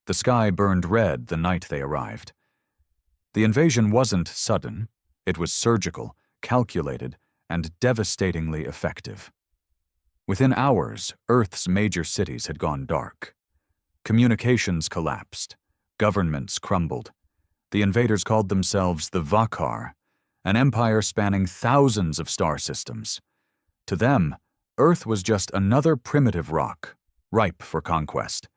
The sky burned red the night they arrived. The invasion wasn't sudden. It was surgical, calculated, and devastatingly effective. Within hours, Earth's major cities had gone dark. Communications collapsed. Governments crumbled. The invaders called themselves the Vakar, an empire spanning thousands of star systems. To them, Earth was just another primitive rock, ripe for conquest.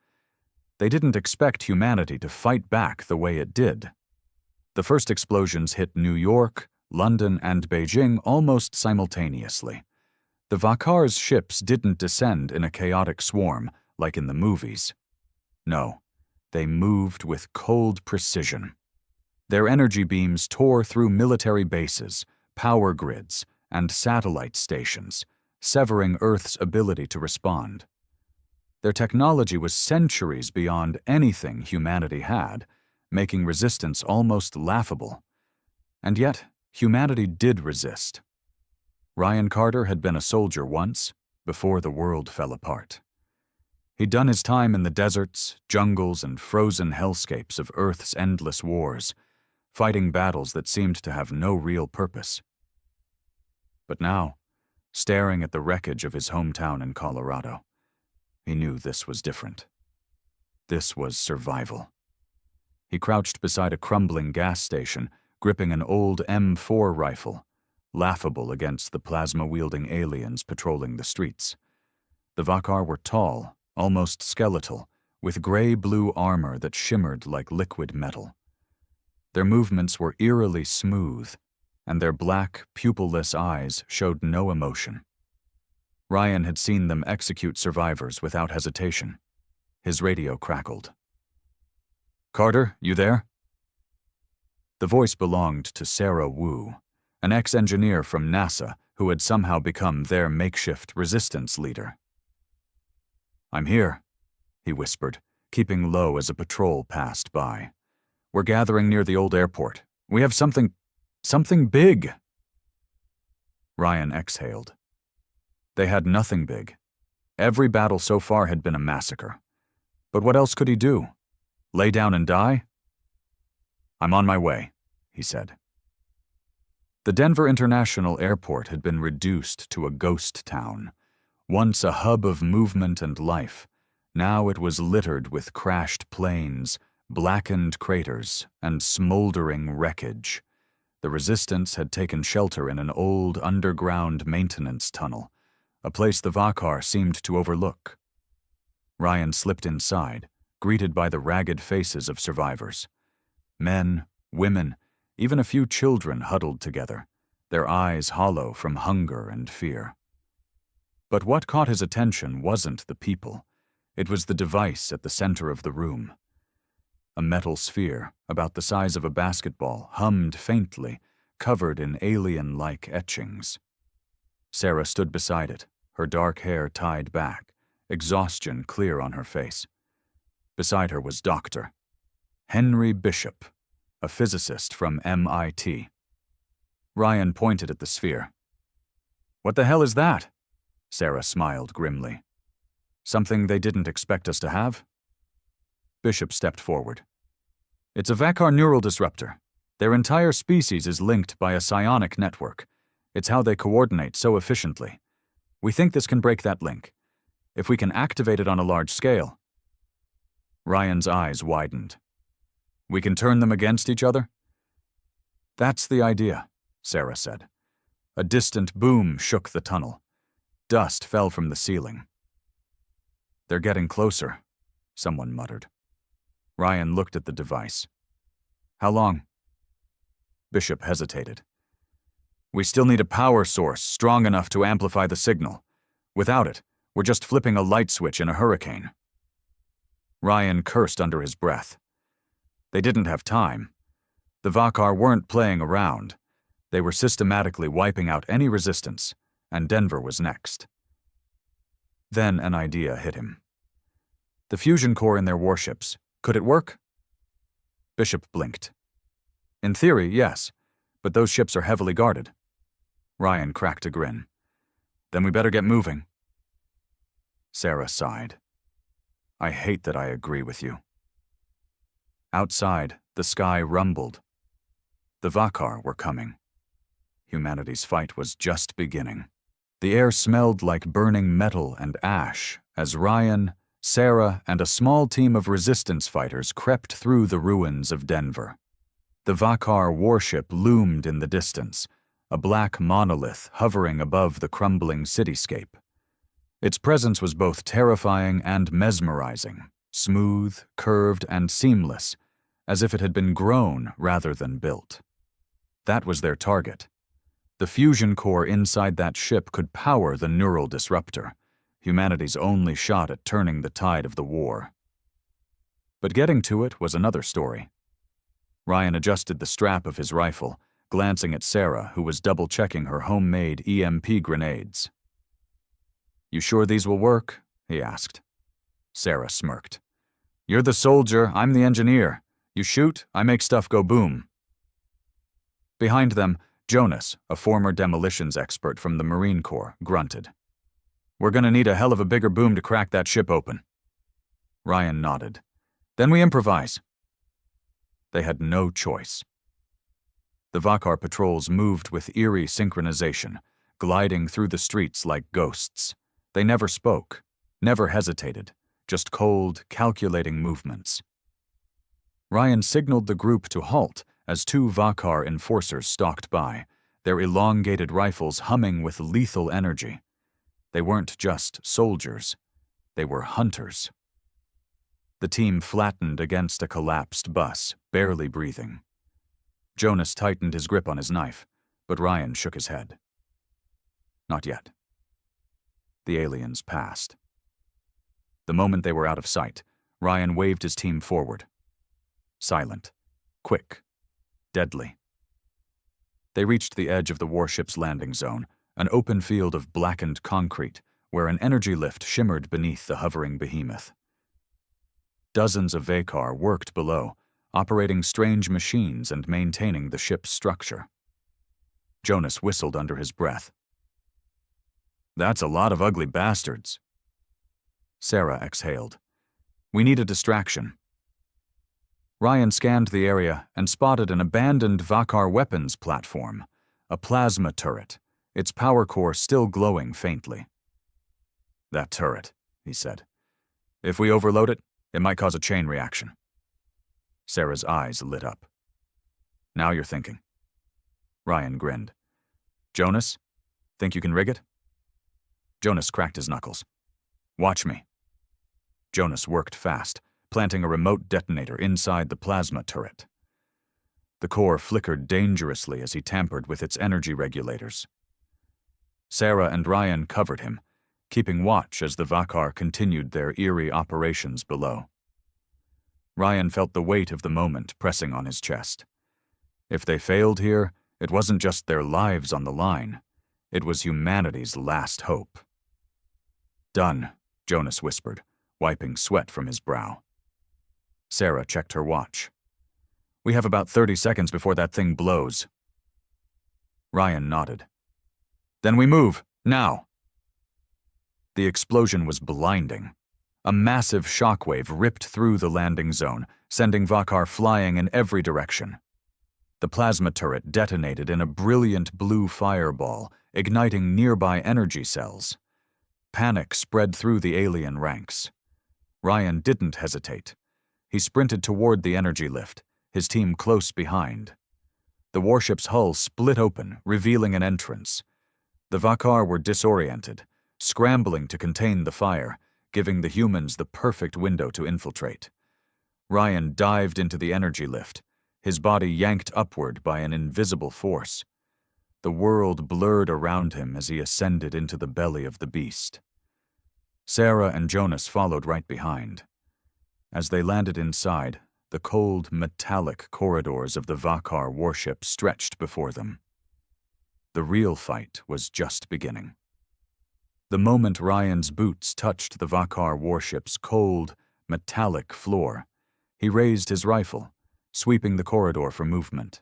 They didn't expect humanity to fight back the way it did. The first explosions hit New York, London, and Beijing almost simultaneously. The Vakar's ships didn't descend in a chaotic swarm like in the movies. No, they moved with cold precision. Their energy beams tore through military bases, power grids, and satellite stations, severing Earth's ability to respond. Their technology was centuries beyond anything humanity had, making resistance almost laughable. And yet, humanity did resist. Ryan Carter had been a soldier once, before the world fell apart. He'd done his time in the deserts, jungles, and frozen hellscapes of Earth's endless wars, fighting battles that seemed to have no real purpose. But now, staring at the wreckage of his hometown in Colorado, he knew this was different. This was survival. He crouched beside a crumbling gas station, gripping an old M4 rifle, laughable against the plasma-wielding aliens patrolling the streets. The Vakar were tall, almost skeletal, with gray-blue armor that shimmered like liquid metal. Their movements were eerily smooth, and their black, pupilless eyes showed no emotion. Ryan had seen them execute survivors without hesitation. His radio crackled. "Carter, you there?" The voice belonged to Sarah Wu, an ex-engineer from NASA who had somehow become their makeshift resistance leader. "I'm here," he whispered, keeping low as a patrol passed by. "We're gathering near the old airport. We have something big." Ryan exhaled. They had nothing big. Every battle so far had been a massacre. But what else could he do? Lay down and die? "I'm on my way," he said. The Denver International Airport had been reduced to a ghost town. Once a hub of movement and life, now it was littered with crashed planes, blackened craters, and smoldering wreckage. The resistance had taken shelter in an old underground maintenance tunnel, a place the Vakar seemed to overlook. Ryan slipped inside, greeted by the ragged faces of survivors. Men, women, even a few children huddled together, their eyes hollow from hunger and fear. But what caught his attention wasn't the people. It was the device at the center of the room. A metal sphere, about the size of a basketball, hummed faintly, covered in alien-like etchings. Sarah stood beside it, her dark hair tied back, exhaustion clear on her face. Beside her was Dr. Henry Bishop, a physicist from MIT. Ryan pointed at the sphere. "What the hell is that?" Sarah smiled grimly. "Something they didn't expect us to have?" Bishop stepped forward. "It's a Vakar neural disruptor. Their entire species is linked by a psionic network. It's how they coordinate so efficiently. We think this can break that link. If we can activate it on a large scale." Ryan's eyes widened. "We can turn them against each other?" "That's the idea," Sarah said. A distant boom shook the tunnel. Dust fell from the ceiling. "They're getting closer," someone muttered. Ryan looked at the device. "How long?" Bishop hesitated. "We still need a power source strong enough to amplify the signal. Without it, we're just flipping a light switch in a hurricane." Ryan cursed under his breath. They didn't have time. The Vakar weren't playing around. They were systematically wiping out any resistance, and Denver was next. Then an idea hit him. The fusion core in their warships, could it work? Bishop blinked. "In theory, yes, but those ships are heavily guarded." Ryan cracked a grin. "Then we better get moving." Sarah sighed. "I hate that I agree with you." Outside, the sky rumbled. The Vakar were coming. Humanity's fight was just beginning. The air smelled like burning metal and ash as Ryan, Sarah, and a small team of resistance fighters crept through the ruins of Denver. The Vakar warship loomed in the distance, a black monolith hovering above the crumbling cityscape. Its presence was both terrifying and mesmerizing, smooth, curved, and seamless, as if it had been grown rather than built. That was their target. The fusion core inside that ship could power the neural disruptor, humanity's only shot at turning the tide of the war. But getting to it was another story. Ryan adjusted the strap of his rifle, glancing at Sarah, who was double-checking her homemade EMP grenades. "You sure these will work?" he asked. Sarah smirked. "You're the soldier, I'm the engineer. You shoot, I make stuff go boom." Behind them, Jonas, a former demolitions expert from the Marine Corps, grunted. "We're gonna need a hell of a bigger boom to crack that ship open." Ryan nodded. "Then we improvise." They had no choice. The Vakar patrols moved with eerie synchronization, gliding through the streets like ghosts. They never spoke, never hesitated, just cold, calculating movements. Ryan signaled the group to halt as two Vakar enforcers stalked by, their elongated rifles humming with lethal energy. They weren't just soldiers, they were hunters. The team flattened against a collapsed bus, barely breathing. Jonas tightened his grip on his knife, but Ryan shook his head. Not yet. The aliens passed. The moment they were out of sight, Ryan waved his team forward. Silent, quick, deadly. They reached the edge of the warship's landing zone, an open field of blackened concrete where an energy lift shimmered beneath the hovering behemoth. Dozens of Vakar worked below, operating strange machines and maintaining the ship's structure. Jonas whistled under his breath. "That's a lot of ugly bastards." Sarah exhaled. "We need a distraction." Ryan scanned the area and spotted an abandoned Vakar weapons platform, a plasma turret, its power core still glowing faintly. "That turret," he said. "If we overload it, it might cause a chain reaction." Sarah's eyes lit up. "Now you're thinking." Ryan grinned. "Jonas, think you can rig it?" Jonas cracked his knuckles. "Watch me." Jonas worked fast, planting a remote detonator inside the plasma turret. The core flickered dangerously as he tampered with its energy regulators. Sarah and Ryan covered him, keeping watch as the Vakar continued their eerie operations below. Ryan felt the weight of the moment pressing on his chest. If they failed here, it wasn't just their lives on the line. It was humanity's last hope. "Done," Jonas whispered, wiping sweat from his brow. Sarah checked her watch. "We have about 30 seconds before that thing blows." Ryan nodded. "Then we move, now." The explosion was blinding. A massive shockwave ripped through the landing zone, sending Vakar flying in every direction. The plasma turret detonated in a brilliant blue fireball, igniting nearby energy cells. Panic spread through the alien ranks. Ryan didn't hesitate. He sprinted toward the energy lift, his team close behind. The warship's hull split open, revealing an entrance. The Vakar were disoriented, scrambling to contain the fire, giving the humans the perfect window to infiltrate. Ryan dived into the energy lift, his body yanked upward by an invisible force. The world blurred around him as he ascended into the belly of the beast. Sarah and Jonas followed right behind. As they landed inside, the cold, metallic corridors of the Vakar warship stretched before them. The real fight was just beginning. The moment Ryan's boots touched the Vakar warship's cold, metallic floor, he raised his rifle, sweeping the corridor for movement.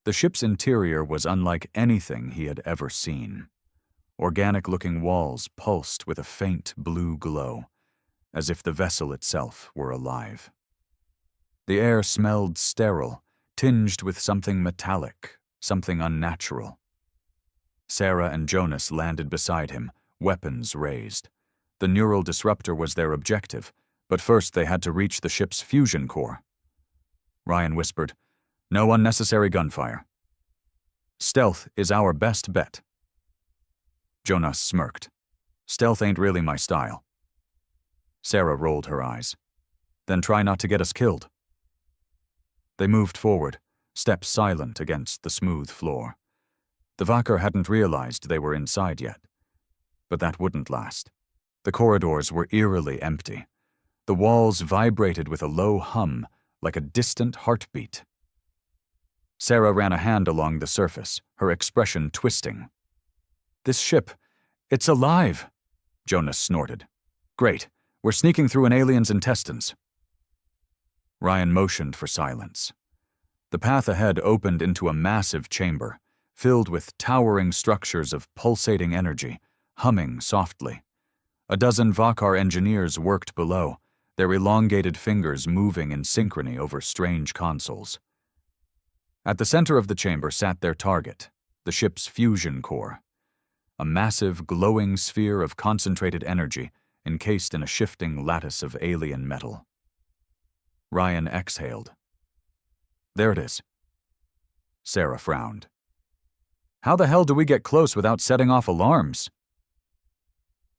The ship's interior was unlike anything he had ever seen. Organic-looking walls pulsed with a faint blue glow, as if the vessel itself were alive. The air smelled sterile, tinged with something metallic, something unnatural. Sarah and Jonas landed beside him, weapons raised. The neural disruptor was their objective, but first they had to reach the ship's fusion core. Ryan whispered, "No unnecessary gunfire. Stealth is our best bet." Jonas smirked. "Stealth ain't really my style." Sarah rolled her eyes. "Then try not to get us killed." They moved forward, steps silent against the smooth floor. The Vakar hadn't realized they were inside yet. But that wouldn't last. The corridors were eerily empty. The walls vibrated with a low hum, like a distant heartbeat. Sarah ran a hand along the surface, her expression twisting. "This ship, it's alive," Jonas snorted. "Great, we're sneaking through an alien's intestines." Ryan motioned for silence. The path ahead opened into a massive chamber, filled with towering structures of pulsating energy, humming softly. A dozen Vakar engineers worked below, their elongated fingers moving in synchrony over strange consoles. At the center of the chamber sat their target, the ship's fusion core, a massive, glowing sphere of concentrated energy encased in a shifting lattice of alien metal. Ryan exhaled. "There it is." Sarah frowned. "How the hell do we get close without setting off alarms?"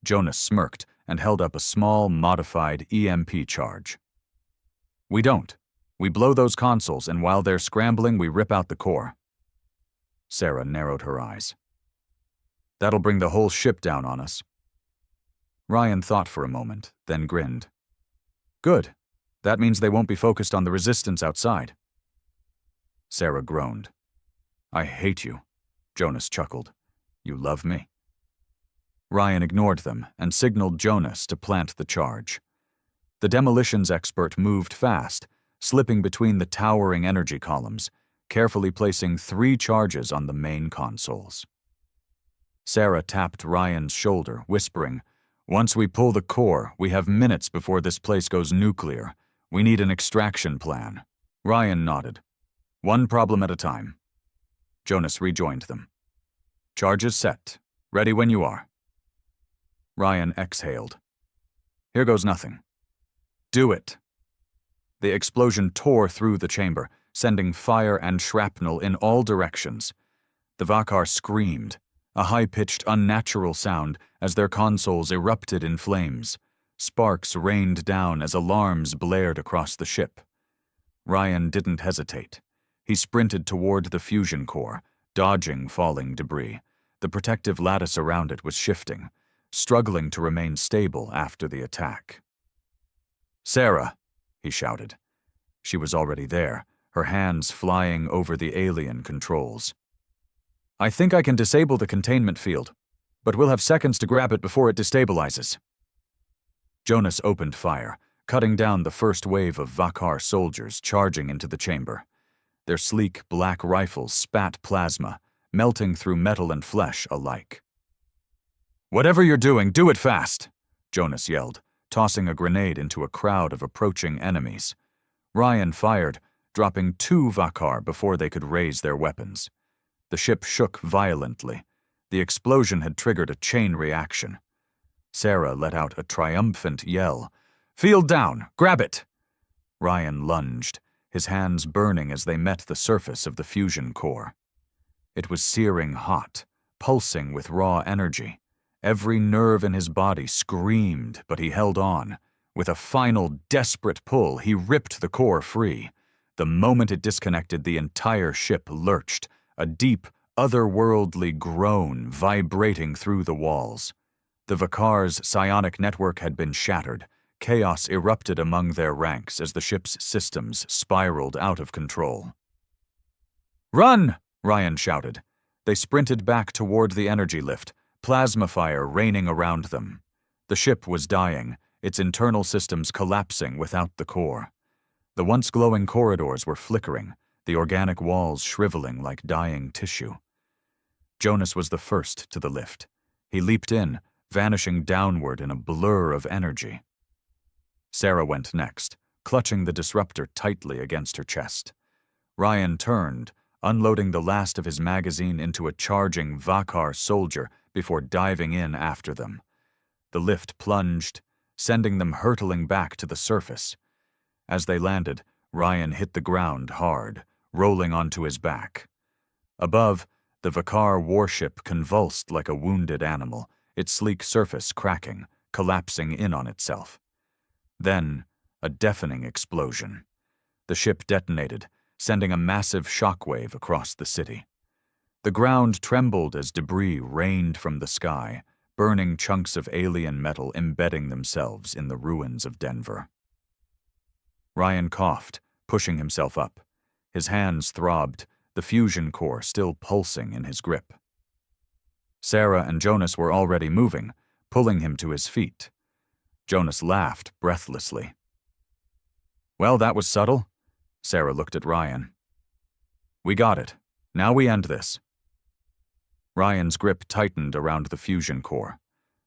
Jonas smirked and held up a small, modified EMP charge. "We don't. We blow those consoles, and while they're scrambling, we rip out the core." Sarah narrowed her eyes. "That'll bring the whole ship down on us." Ryan thought for a moment, then grinned. "Good. That means they won't be focused on the resistance outside." Sarah groaned. "I hate you," Jonas chuckled. "You love me." Ryan ignored them and signaled Jonas to plant the charge. The demolitions expert moved fast, slipping between the towering energy columns, carefully placing 3 charges on the main consoles. Sarah tapped Ryan's shoulder, whispering, "Once we pull the core, we have minutes before this place goes nuclear. We need an extraction plan." Ryan nodded. "One problem at a time." Jonas rejoined them. "Charges set. Ready when you are." Ryan exhaled. "Here goes nothing." "Do it." The explosion tore through the chamber, sending fire and shrapnel in all directions. The Vakar screamed, a high-pitched, unnatural sound as their consoles erupted in flames. Sparks rained down as alarms blared across the ship. Ryan didn't hesitate. He sprinted toward the fusion core, dodging falling debris. The protective lattice around it was shifting, struggling to remain stable after the attack. "Sarah!" he shouted. She was already there, her hands flying over the alien controls. "I think I can disable the containment field, but we'll have seconds to grab it before it destabilizes." Jonas opened fire, cutting down the first wave of Vakar soldiers charging into the chamber. Their sleek black rifles spat plasma, melting through metal and flesh alike. "Whatever you're doing, do it fast!" Jonas yelled, tossing a grenade into a crowd of approaching enemies. Ryan fired, dropping 2 Vakar before they could raise their weapons. The ship shook violently. The explosion had triggered a chain reaction. Sarah let out a triumphant yell. "Field down! Grab it!" Ryan lunged, his hands burning as they met the surface of the fusion core. It was searing hot, pulsing with raw energy. Every nerve in his body screamed, but he held on. With a final, desperate pull, he ripped the core free. The moment it disconnected, the entire ship lurched, a deep, otherworldly groan vibrating through the walls. The Vakar's psionic network had been shattered. Chaos erupted among their ranks as the ship's systems spiraled out of control. "Run!" Ryan shouted. They sprinted back toward the energy lift, plasma fire raining around them. The ship was dying, its internal systems collapsing without the core. The once glowing corridors were flickering, the organic walls shriveling like dying tissue. Jonas was the first to the lift. He leaped in, vanishing downward in a blur of energy. Sarah went next, clutching the disruptor tightly against her chest. Ryan turned, unloading the last of his magazine into a charging Vakar soldier before diving in after them. The lift plunged, sending them hurtling back to the surface. As they landed, Ryan hit the ground hard, rolling onto his back. Above, the Vakar warship convulsed like a wounded animal, its sleek surface cracking, collapsing in on itself. Then, a deafening explosion. The ship detonated, sending a massive shockwave across the city. The ground trembled as debris rained from the sky, burning chunks of alien metal embedding themselves in the ruins of Denver. Ryan coughed, pushing himself up. His hands throbbed, the fusion core still pulsing in his grip. Sarah and Jonas were already moving, pulling him to his feet. Jonas laughed breathlessly. "Well, that was subtle." Sarah looked at Ryan. "We got it. Now we end this." Ryan's grip tightened around the fusion core.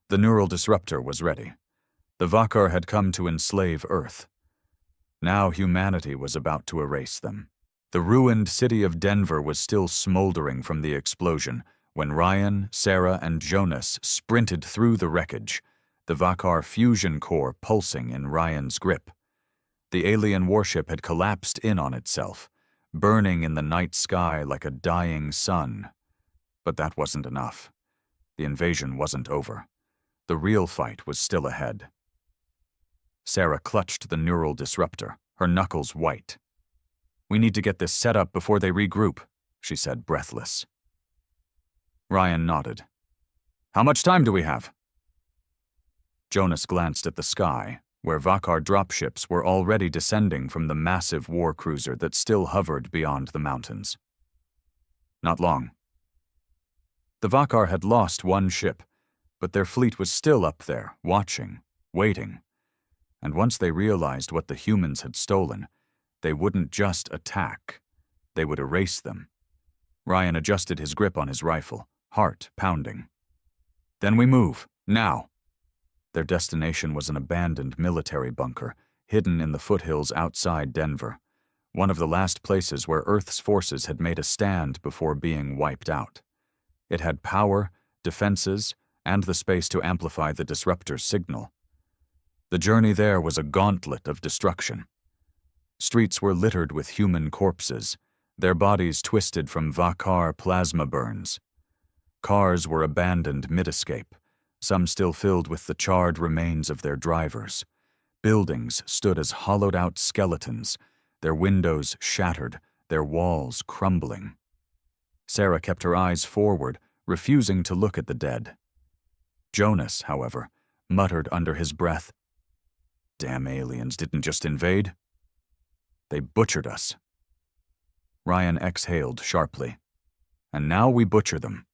The neural disruptor was ready. The Vakar had come to enslave Earth. Now humanity was about to erase them. The ruined city of Denver was still smoldering from the explosion when Ryan, Sarah, and Jonas sprinted through the wreckage, the Vakar fusion core pulsing in Ryan's grip. The alien warship had collapsed in on itself, burning in the night sky like a dying sun. But that wasn't enough. The invasion wasn't over. The real fight was still ahead. Sarah clutched the neural disruptor, her knuckles white. "We need to get this set up before they regroup," she said, breathless. Ryan nodded. "How much time do we have?" Jonas glanced at the sky, where Vakar dropships were already descending from the massive war cruiser that still hovered beyond the mountains. "Not long." The Vakar had lost one ship, but their fleet was still up there, watching, waiting. And once they realized what the humans had stolen, they wouldn't just attack. They would erase them. Ryan adjusted his grip on his rifle, heart pounding. "Then we move, now." Their destination was an abandoned military bunker, hidden in the foothills outside Denver, one of the last places where Earth's forces had made a stand before being wiped out. It had power, defenses, and the space to amplify the disruptor's signal. The journey there was a gauntlet of destruction. Streets were littered with human corpses, their bodies twisted from Vakar plasma burns. Cars were abandoned mid-escape, some still filled with the charred remains of their drivers. Buildings stood as hollowed-out skeletons, their windows shattered, their walls crumbling. Sarah kept her eyes forward, refusing to look at the dead. Jonas, however, muttered under his breath, "Damn aliens didn't just invade. They butchered us." Ryan exhaled sharply. "And now we butcher them."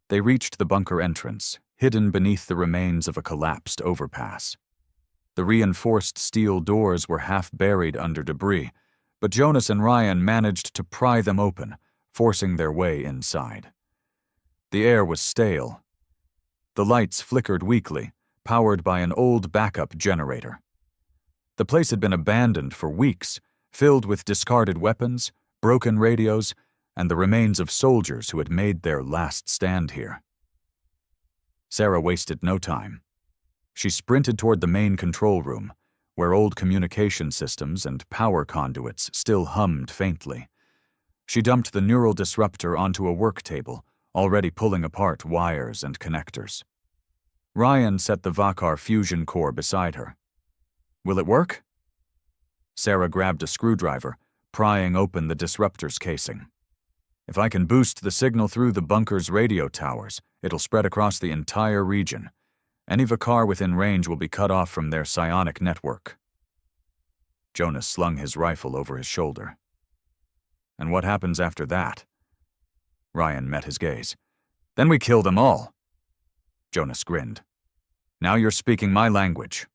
They reached the bunker entrance, hidden beneath the remains of a collapsed overpass. The reinforced steel doors were half buried under debris, but Jonas and Ryan managed to pry them open, forcing their way inside. The air was stale. The lights flickered weakly, powered by an old backup generator. The place had been abandoned for weeks, filled with discarded weapons, broken radios, and the remains of soldiers who had made their last stand here. Sarah wasted no time. She sprinted toward the main control room, where old communication systems and power conduits still hummed faintly. She dumped the neural disruptor onto a work table, already pulling apart wires and connectors. Ryan set the Vakar fusion core beside her. "Will it work?" Sarah grabbed a screwdriver, prying open the disruptor's casing. "If I can boost the signal through the bunker's radio towers, it'll spread across the entire region. Any Vakar within range will be cut off from their psionic network." Jonas slung his rifle over his shoulder. "And what happens after that?" Ryan met his gaze. "Then we kill them all." Jonas grinned. "Now you're speaking my language."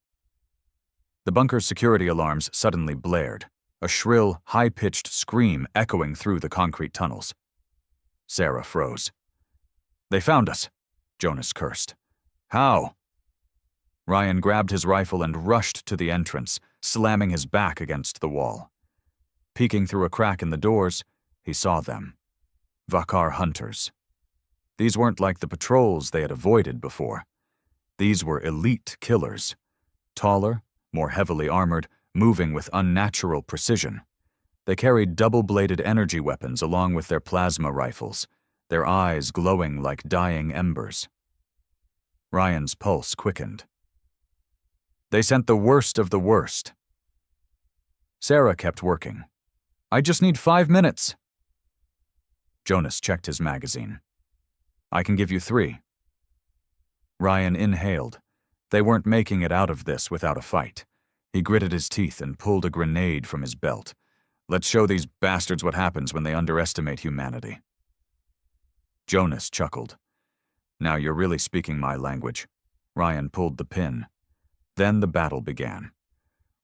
The bunker's security alarms suddenly blared, a shrill, high-pitched scream echoing through the concrete tunnels. Sarah froze. "They found us," Jonas cursed. "How?" Ryan grabbed his rifle and rushed to the entrance, slamming his back against the wall. Peeking through a crack in the doors, he saw them. Vakar hunters. These weren't like the patrols they had avoided before. These were elite killers. Taller, more heavily armored, moving with unnatural precision. They carried double-bladed energy weapons along with their plasma rifles, their eyes glowing like dying embers. Ryan's pulse quickened. They sent the worst of the worst. Sarah kept working. "I just need 5 minutes." Jonas checked his magazine. "I can give you 3. Ryan inhaled. They weren't making it out of this without a fight. He gritted his teeth and pulled a grenade from his belt. Let's show these bastards what happens when they underestimate humanity. Jonas chuckled. Now you're really speaking my language. Ryan pulled the pin. Then the battle began.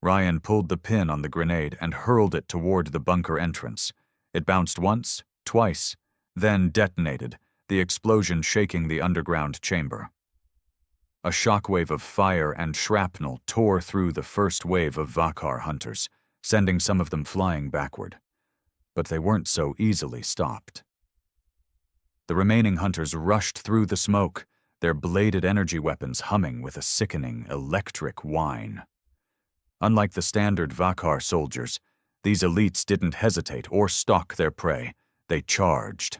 Ryan pulled the pin on the grenade and hurled it toward the bunker entrance. It bounced once, twice, then detonated, the explosion shaking the underground chamber. A shockwave of fire and shrapnel tore through the first wave of Vakar hunters, sending some of them flying backward. But they weren't so easily stopped. The remaining hunters rushed through the smoke, their bladed energy weapons humming with a sickening, electric whine. Unlike the standard Vakar soldiers, these elites didn't hesitate or stalk their prey. They charged.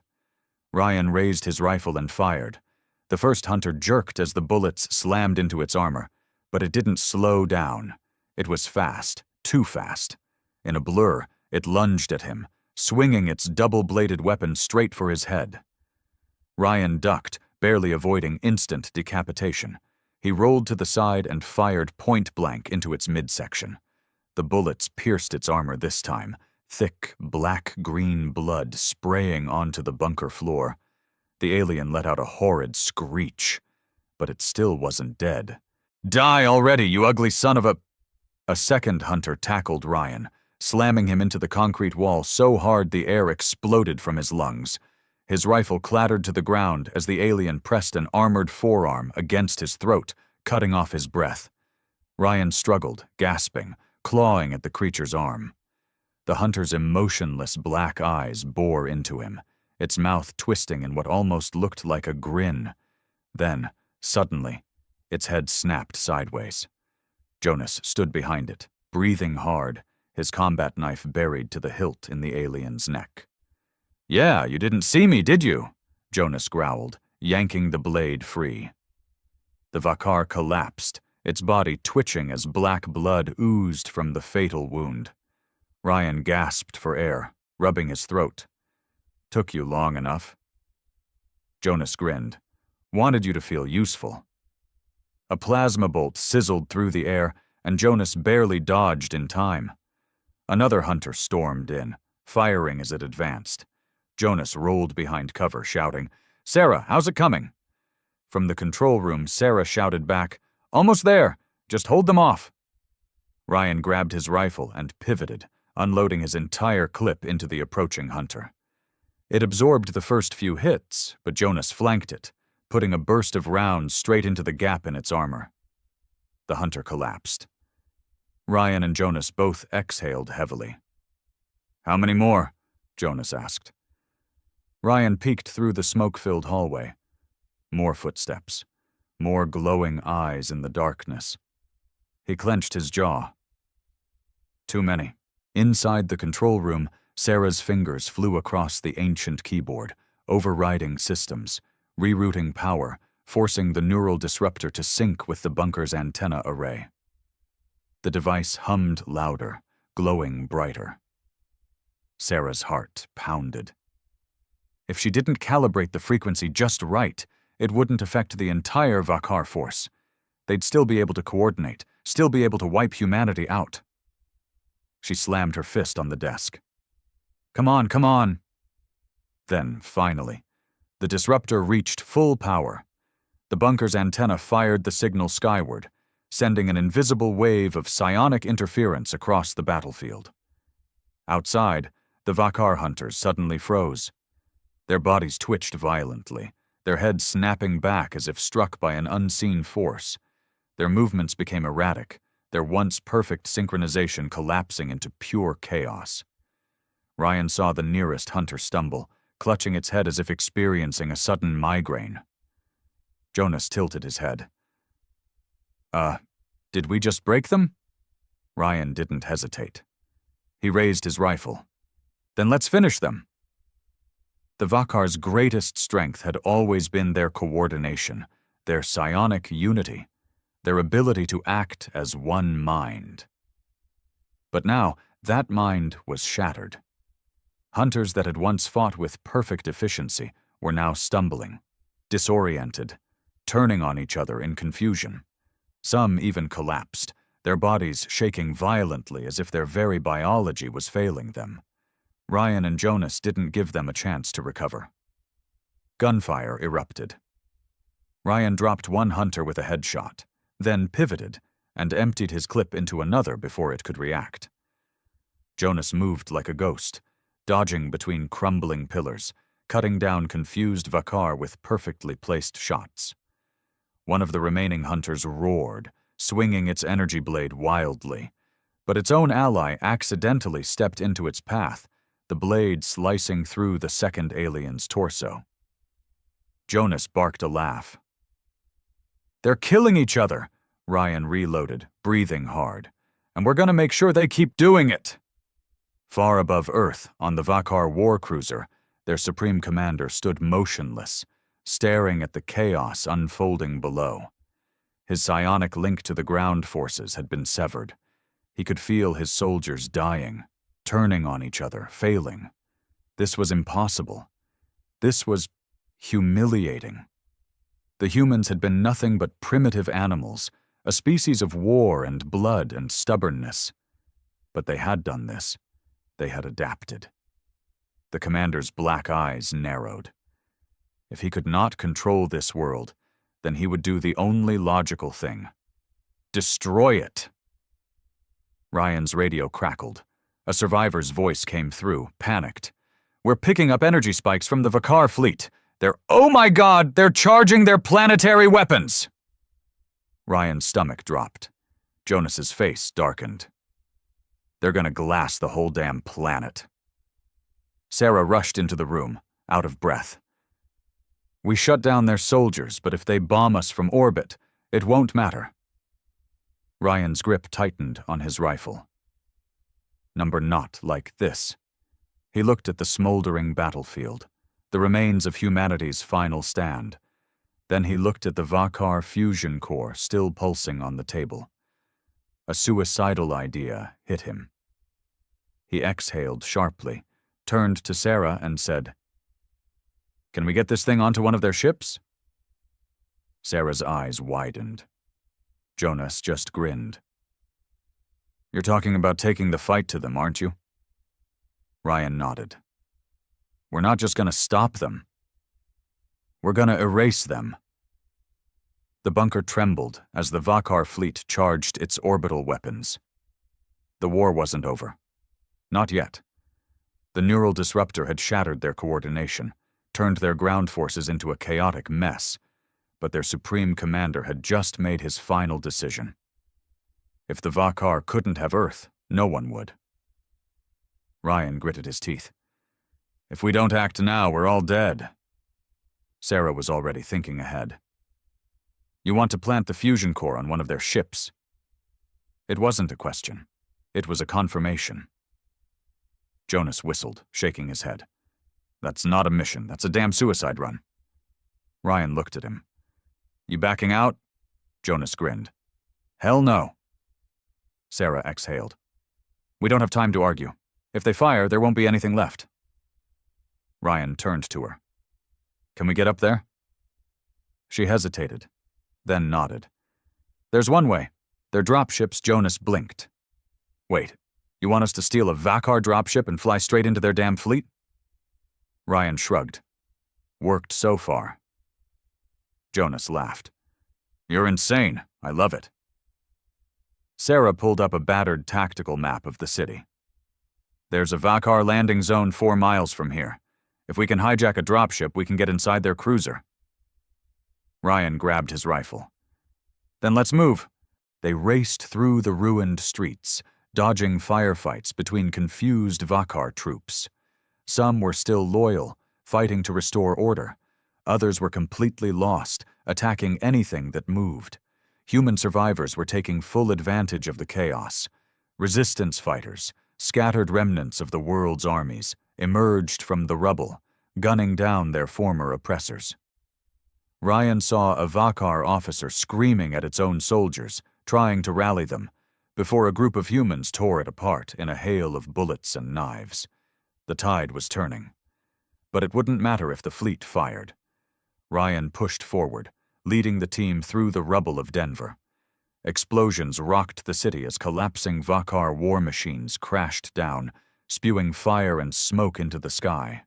Ryan raised his rifle and fired. The first hunter jerked as the bullets slammed into its armor, but it didn't slow down. It was fast, too fast. In a blur, it lunged at him, swinging its double-bladed weapon straight for his head. Ryan ducked, barely avoiding instant decapitation. He rolled to the side and fired point-blank into its midsection. The bullets pierced its armor this time, thick, black-green blood spraying onto the bunker floor. The alien let out a horrid screech, but it still wasn't dead. Die already, you ugly son of a... A second hunter tackled Ryan, slamming him into the concrete wall so hard the air exploded from his lungs. His rifle clattered to the ground as the alien pressed an armored forearm against his throat, cutting off his breath. Ryan struggled, gasping, clawing at the creature's arm. The hunter's emotionless black eyes bore into him, its mouth twisting in what almost looked like a grin. Then, suddenly, its head snapped sideways. Jonas stood behind it, breathing hard, his combat knife buried to the hilt in the alien's neck. "Yeah, you didn't see me, did you?" Jonas growled, yanking the blade free. The Vakar collapsed, its body twitching as black blood oozed from the fatal wound. Ryan gasped for air, rubbing his throat. "Took you long enough." Jonas grinned. "Wanted you to feel useful." A plasma bolt sizzled through the air, and Jonas barely dodged in time. Another hunter stormed in, firing as it advanced. Jonas rolled behind cover, shouting, "Sarah, how's it coming?" From the control room, Sarah shouted back, "Almost there! Just hold them off!" Ryan grabbed his rifle and pivoted, unloading his entire clip into the approaching hunter. It absorbed the first few hits, but Jonas flanked it, putting a burst of rounds straight into the gap in its armor. The hunter collapsed. Ryan and Jonas both exhaled heavily. "How many more?" Jonas asked. Ryan peeked through the smoke-filled hallway. More footsteps. More glowing eyes in the darkness. He clenched his jaw. Too many. Inside the control room, Sarah's fingers flew across the ancient keyboard, overriding systems, rerouting power, forcing the neural disruptor to sync with the bunker's antenna array. The device hummed louder, glowing brighter. Sarah's heart pounded. If she didn't calibrate the frequency just right, it wouldn't affect the entire Vakar force. They'd still be able to coordinate, still be able to wipe humanity out. She slammed her fist on the desk. "Come on, come on!" Then, finally, the disruptor reached full power. The bunker's antenna fired the signal skyward, sending an invisible wave of psionic interference across the battlefield. Outside, the Vakar hunters suddenly froze. Their bodies twitched violently, their heads snapping back as if struck by an unseen force. Their movements became erratic, their once perfect synchronization collapsing into pure chaos. Ryan saw the nearest hunter stumble, clutching its head as if experiencing a sudden migraine. Jonas tilted his head. Did we just break them?" Ryan didn't hesitate. He raised his rifle. "Then let's finish them." The Vakar's greatest strength had always been their coordination, their psionic unity, their ability to act as one mind. But now, that mind was shattered. Hunters that had once fought with perfect efficiency were now stumbling, disoriented, turning on each other in confusion. Some even collapsed, their bodies shaking violently as if their very biology was failing them. Ryan and Jonas didn't give them a chance to recover. Gunfire erupted. Ryan dropped one hunter with a headshot, then pivoted and emptied his clip into another before it could react. Jonas moved like a ghost, dodging between crumbling pillars, cutting down confused Vakar with perfectly placed shots. One of the remaining hunters roared, swinging its energy blade wildly, but its own ally accidentally stepped into its path, the blade slicing through the second alien's torso. Jonas barked a laugh. "They're killing each other," Ryan reloaded, breathing hard. "And we're gonna make sure they keep doing it." Far above Earth, on the Vakar war cruiser, their supreme commander stood motionless, staring at the chaos unfolding below. His psionic link to the ground forces had been severed. He could feel his soldiers dying, turning on each other, failing. This was impossible. This was humiliating. The humans had been nothing but primitive animals, a species of war and blood and stubbornness. But they had done this. They had adapted. The commander's black eyes narrowed. If he could not control this world, then he would do the only logical thing. Destroy it. Ryan's radio crackled. A survivor's voice came through, panicked. "We're picking up energy spikes from the Vakar fleet. Oh my God, they're charging their planetary weapons!" Ryan's stomach dropped. Jonas's face darkened. "They're gonna glass the whole damn planet." Sarah rushed into the room, out of breath. "We shut down their soldiers, but if they bomb us from orbit, it won't matter." Ryan's grip tightened on his rifle. Number not like this. He looked at the smoldering battlefield, the remains of humanity's final stand. Then he looked at the Vakar fusion core still pulsing on the table. A suicidal idea hit him. He exhaled sharply, turned to Sarah and said, "Can we get this thing onto one of their ships?" Sarah's eyes widened. Jonas just grinned. "You're talking about taking the fight to them, aren't you?" Ryan nodded. "We're not just gonna stop them. We're gonna erase them." The bunker trembled as the Vakar fleet charged its orbital weapons. The war wasn't over. Not yet. The neural disruptor had shattered their coordination, turned their ground forces into a chaotic mess, but their supreme commander had just made his final decision. If the Vakar couldn't have Earth, no one would. Ryan gritted his teeth. "If we don't act now, we're all dead." Sarah was already thinking ahead. "You want to plant the fusion core on one of their ships?" It wasn't a question. It was a confirmation. Jonas whistled, shaking his head. "That's not a mission. That's a damn suicide run." Ryan looked at him. "You backing out?" Jonas grinned. "Hell no." Sarah exhaled. "We don't have time to argue. If they fire, there won't be anything left." Ryan turned to her. "Can we get up there?" She hesitated, then nodded. "There's one way. They're dropships." Jonas blinked. "Wait, you want us to steal a Vakar dropship and fly straight into their damn fleet?" Ryan shrugged. "Worked so far." Jonas laughed. "You're insane. I love it." Sarah pulled up a battered tactical map of the city. "There's a Vakar landing zone 4 miles from here. If we can hijack a dropship, we can get inside their cruiser." Ryan grabbed his rifle. "Then let's move. They raced through the ruined streets, dodging firefights between confused Vakar troops. Some were still loyal, fighting to restore order. Others were completely lost, attacking anything that moved. Human survivors were taking full advantage of the chaos. Resistance fighters, scattered remnants of the world's armies, emerged from the rubble, gunning down their former oppressors. Ryan saw a Vakar officer screaming at its own soldiers, trying to rally them, before a group of humans tore it apart in a hail of bullets and knives. The tide was turning. But it wouldn't matter if the fleet fired. Ryan pushed forward, leading the team through the rubble of Denver. Explosions rocked the city as collapsing Vakar war machines crashed down, spewing fire and smoke into the sky.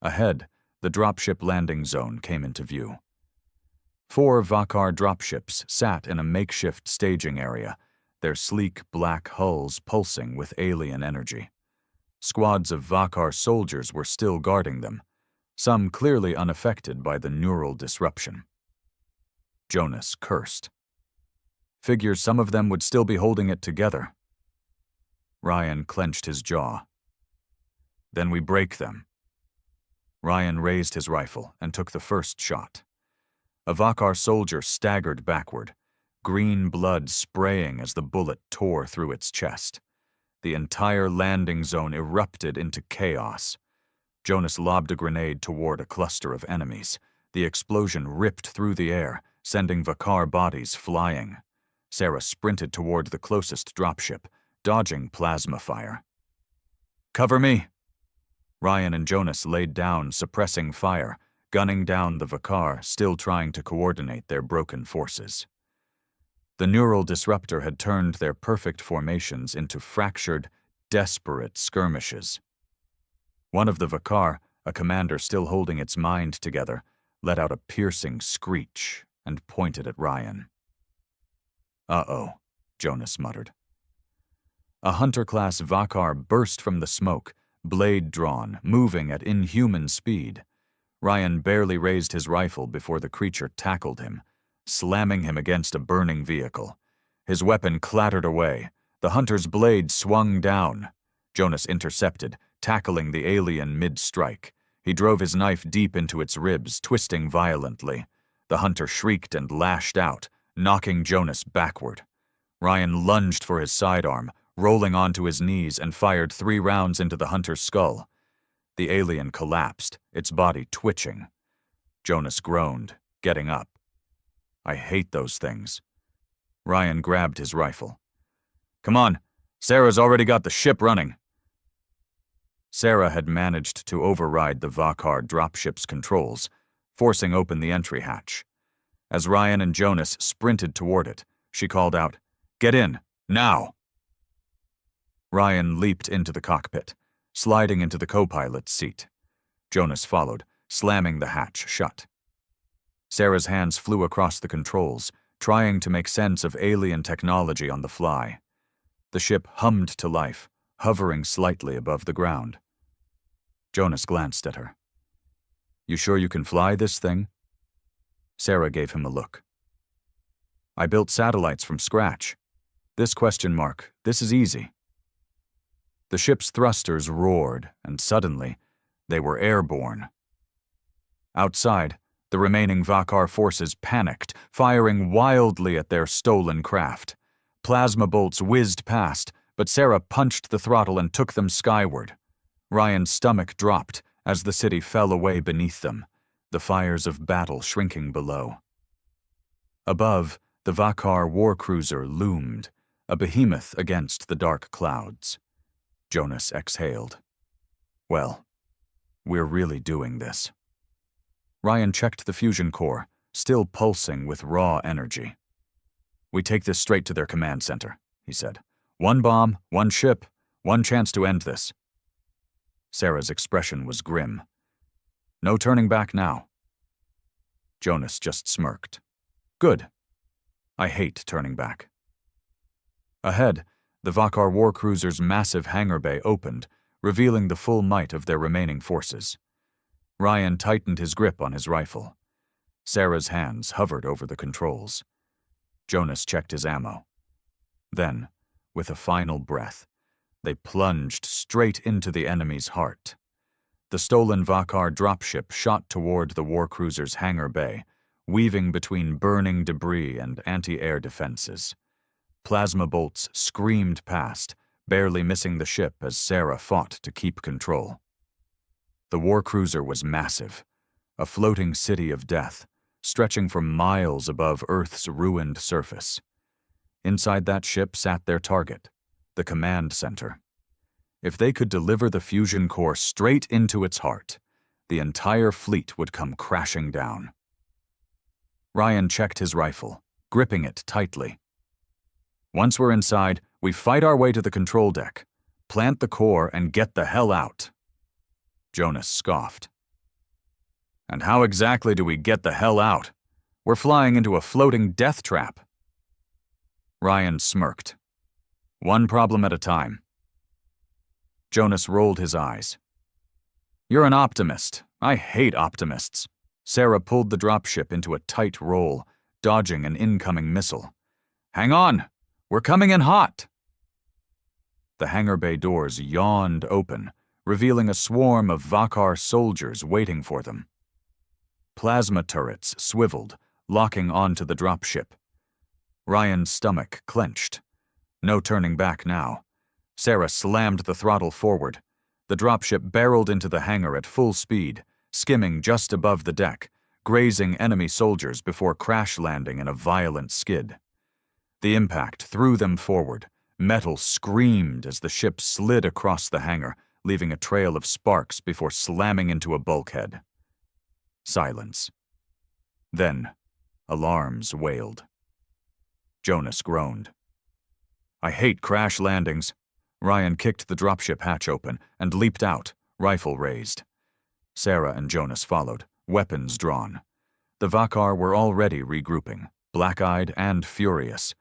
Ahead, the dropship landing zone came into view. 4 Vakar dropships sat in a makeshift staging area, their sleek black hulls pulsing with alien energy. Squads of Vakar soldiers were still guarding them, some clearly unaffected by the neural disruption. Jonas cursed. Figures some of them would still be holding it together. Ryan clenched his jaw. Then we break them. Ryan raised his rifle and took the first shot. A Vakar soldier staggered backward, green blood spraying as the bullet tore through its chest. The entire landing zone erupted into chaos. Jonas lobbed a grenade toward a cluster of enemies. The explosion ripped through the air, sending Vakar bodies flying. Sarah sprinted toward the closest dropship, dodging plasma fire. "Cover me!" Ryan and Jonas laid down, suppressing fire, gunning down the Vakar, still trying to coordinate their broken forces. The neural disruptor had turned their perfect formations into fractured, desperate skirmishes. One of the Vakar, a commander still holding its mind together, let out a piercing screech and pointed at Ryan. "Uh-oh," Jonas muttered. A Hunter-class Vakar burst from the smoke, blade drawn, moving at inhuman speed. Ryan barely raised his rifle before the creature tackled him, slamming him against a burning vehicle. His weapon clattered away. The hunter's blade swung down. Jonas intercepted, tackling the alien mid-strike. He drove his knife deep into its ribs, twisting violently. The hunter shrieked and lashed out, knocking Jonas backward. Ryan lunged for his sidearm, rolling onto his knees, and fired 3 rounds into the hunter's skull. The alien collapsed, its body twitching. Jonas groaned, getting up. "I hate those things." Ryan grabbed his rifle. "Come on, Sarah's already got the ship running." Sarah had managed to override the Vakar dropship's controls, forcing open the entry hatch. As Ryan and Jonas sprinted toward it, she called out, "Get in, now!" Ryan leaped into the cockpit, sliding into the co-pilot's seat. Jonas followed, slamming the hatch shut. Sarah's hands flew across the controls, trying to make sense of alien technology on the fly. The ship hummed to life, hovering slightly above the ground. Jonas glanced at her. "You sure you can fly this thing?" Sarah gave him a look. "I built satellites from scratch. This ? This is easy." The ship's thrusters roared, and suddenly, they were airborne. Outside, the remaining Vakar forces panicked, firing wildly at their stolen craft. Plasma bolts whizzed past, but Sarah punched the throttle and took them skyward. Ryan's stomach dropped as the city fell away beneath them, the fires of battle shrinking below. Above, the Vakar war cruiser loomed, a behemoth against the dark clouds. Jonas exhaled. "Well, we're really doing this." Ryan checked the fusion core, still pulsing with raw energy. "We take this straight to their command center," he said. "1 bomb, 1 ship, 1 chance to end this." Sarah's expression was grim. "No turning back now." Jonas just smirked. "Good. I hate turning back." Ahead, the Vakar war cruiser's massive hangar bay opened, revealing the full might of their remaining forces. Ryan tightened his grip on his rifle. Sarah's hands hovered over the controls. Jonas checked his ammo. Then, with a final breath, they plunged straight into the enemy's heart. The stolen Vakar dropship shot toward the warcruiser's hangar bay, weaving between burning debris and anti-air defenses. Plasma bolts screamed past, barely missing the ship as Sarah fought to keep control. The warcruiser was massive, a floating city of death, stretching for miles above Earth's ruined surface. Inside that ship sat their target, the command center. If they could deliver the fusion core straight into its heart, the entire fleet would come crashing down. Ryan checked his rifle, gripping it tightly. Once we're inside, we fight our way to the control deck, plant the core, and get the hell out. Jonas scoffed. And how exactly do we get the hell out? We're flying into a floating death trap. Ryan smirked. One problem at a time. Jonas rolled his eyes. You're an optimist. I hate optimists. Sarah pulled the dropship into a tight roll, dodging an incoming missile. Hang on! We're coming in hot! The hangar bay doors yawned open, revealing a swarm of Vakar soldiers waiting for them. Plasma turrets swiveled, locking onto the dropship. Ryan's stomach clenched. No turning back now. Sarah slammed the throttle forward. The dropship barreled into the hangar at full speed, skimming just above the deck, grazing enemy soldiers before crash landing in a violent skid. The impact threw them forward. Metal screamed as the ship slid across the hangar, leaving a trail of sparks before slamming into a bulkhead. Silence. Then, alarms wailed. Jonas groaned. I hate crash landings. Ryan kicked the dropship hatch open and leaped out, rifle raised. Sarah and Jonas followed, weapons drawn. The Vakar were already regrouping, black-eyed and furious.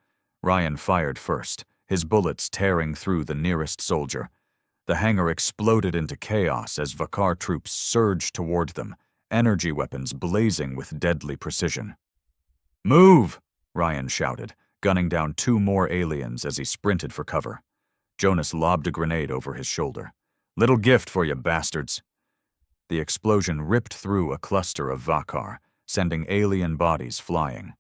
Ryan fired first, his bullets tearing through the nearest soldier. The hangar exploded into chaos as Vakar troops surged toward them, energy weapons blazing with deadly precision. Move! Ryan shouted, gunning down 2 more aliens as he sprinted for cover. Jonas lobbed a grenade over his shoulder. Little gift for you bastards. The explosion ripped through a cluster of Vakar, sending alien bodies flying.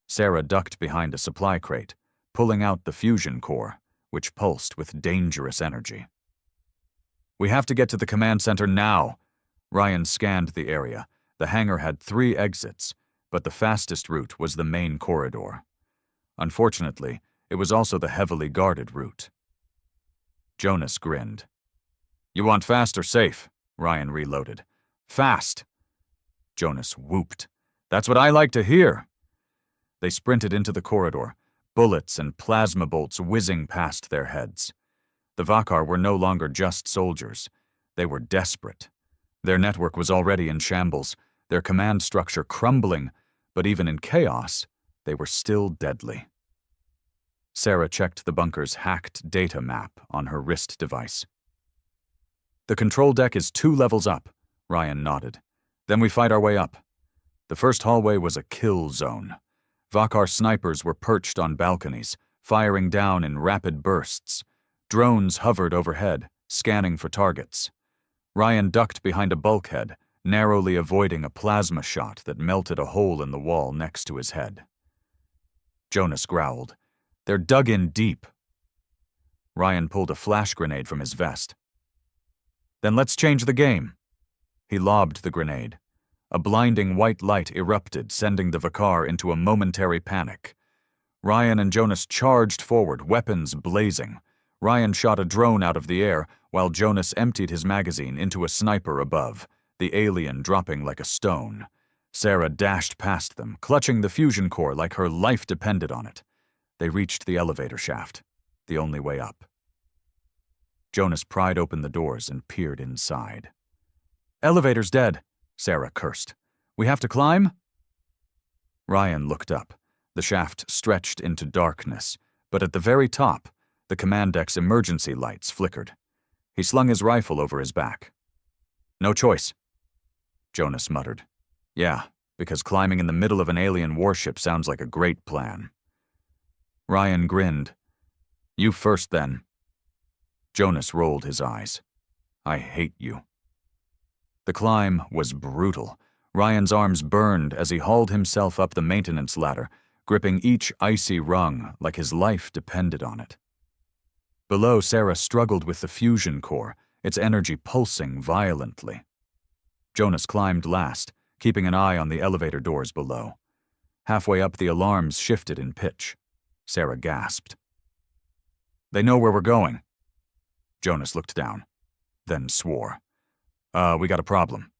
Sarah ducked behind a supply crate, pulling out the fusion core, which pulsed with dangerous energy. We have to get to the command center now. Ryan scanned the area. The hangar had 3 exits, but the fastest route was the main corridor. Unfortunately, it was also the heavily guarded route. Jonas grinned. You want fast or safe? Ryan reloaded. Fast! Jonas whooped. That's what I like to hear. They sprinted into the corridor, bullets and plasma bolts whizzing past their heads. The Vakar were no longer just soldiers. They were desperate. Their network was already in shambles, their command structure crumbling, but even in chaos, they were still deadly. Sarah checked the bunker's hacked data map on her wrist device. The control deck is 2 levels up, Ryan nodded. Then we fight our way up. The first hallway was a kill zone. Vakar snipers were perched on balconies, firing down in rapid bursts. Drones hovered overhead, scanning for targets. Ryan ducked behind a bulkhead, narrowly avoiding a plasma shot that melted a hole in the wall next to his head. Jonas growled. They're dug in deep. Ryan pulled a flash grenade from his vest. Then let's change the game. He lobbed the grenade. A blinding white light erupted, sending the Vakar into a momentary panic. Ryan and Jonas charged forward, weapons blazing. Ryan shot a drone out of the air, while Jonas emptied his magazine into a sniper above, the alien dropping like a stone. Sarah dashed past them, clutching the fusion core like her life depended on it. They reached the elevator shaft, the only way up. Jonas pried open the doors and peered inside. Elevator's dead, Sarah cursed. We have to climb? Ryan looked up. The shaft stretched into darkness, but at the very top, the command deck's emergency lights flickered. He slung his rifle over his back. No choice, Jonas muttered. Yeah, because climbing in the middle of an alien warship sounds like a great plan. Ryan grinned. You first, then. Jonas rolled his eyes. I hate you. The climb was brutal. Ryan's arms burned as he hauled himself up the maintenance ladder, gripping each icy rung like his life depended on it. Below, Sarah struggled with the fusion core, its energy pulsing violently. Jonas climbed last, keeping an eye on the elevator doors below. Halfway up, the alarms shifted in pitch. Sarah gasped. They know where we're going. Jonas looked down, then swore. We got a problem.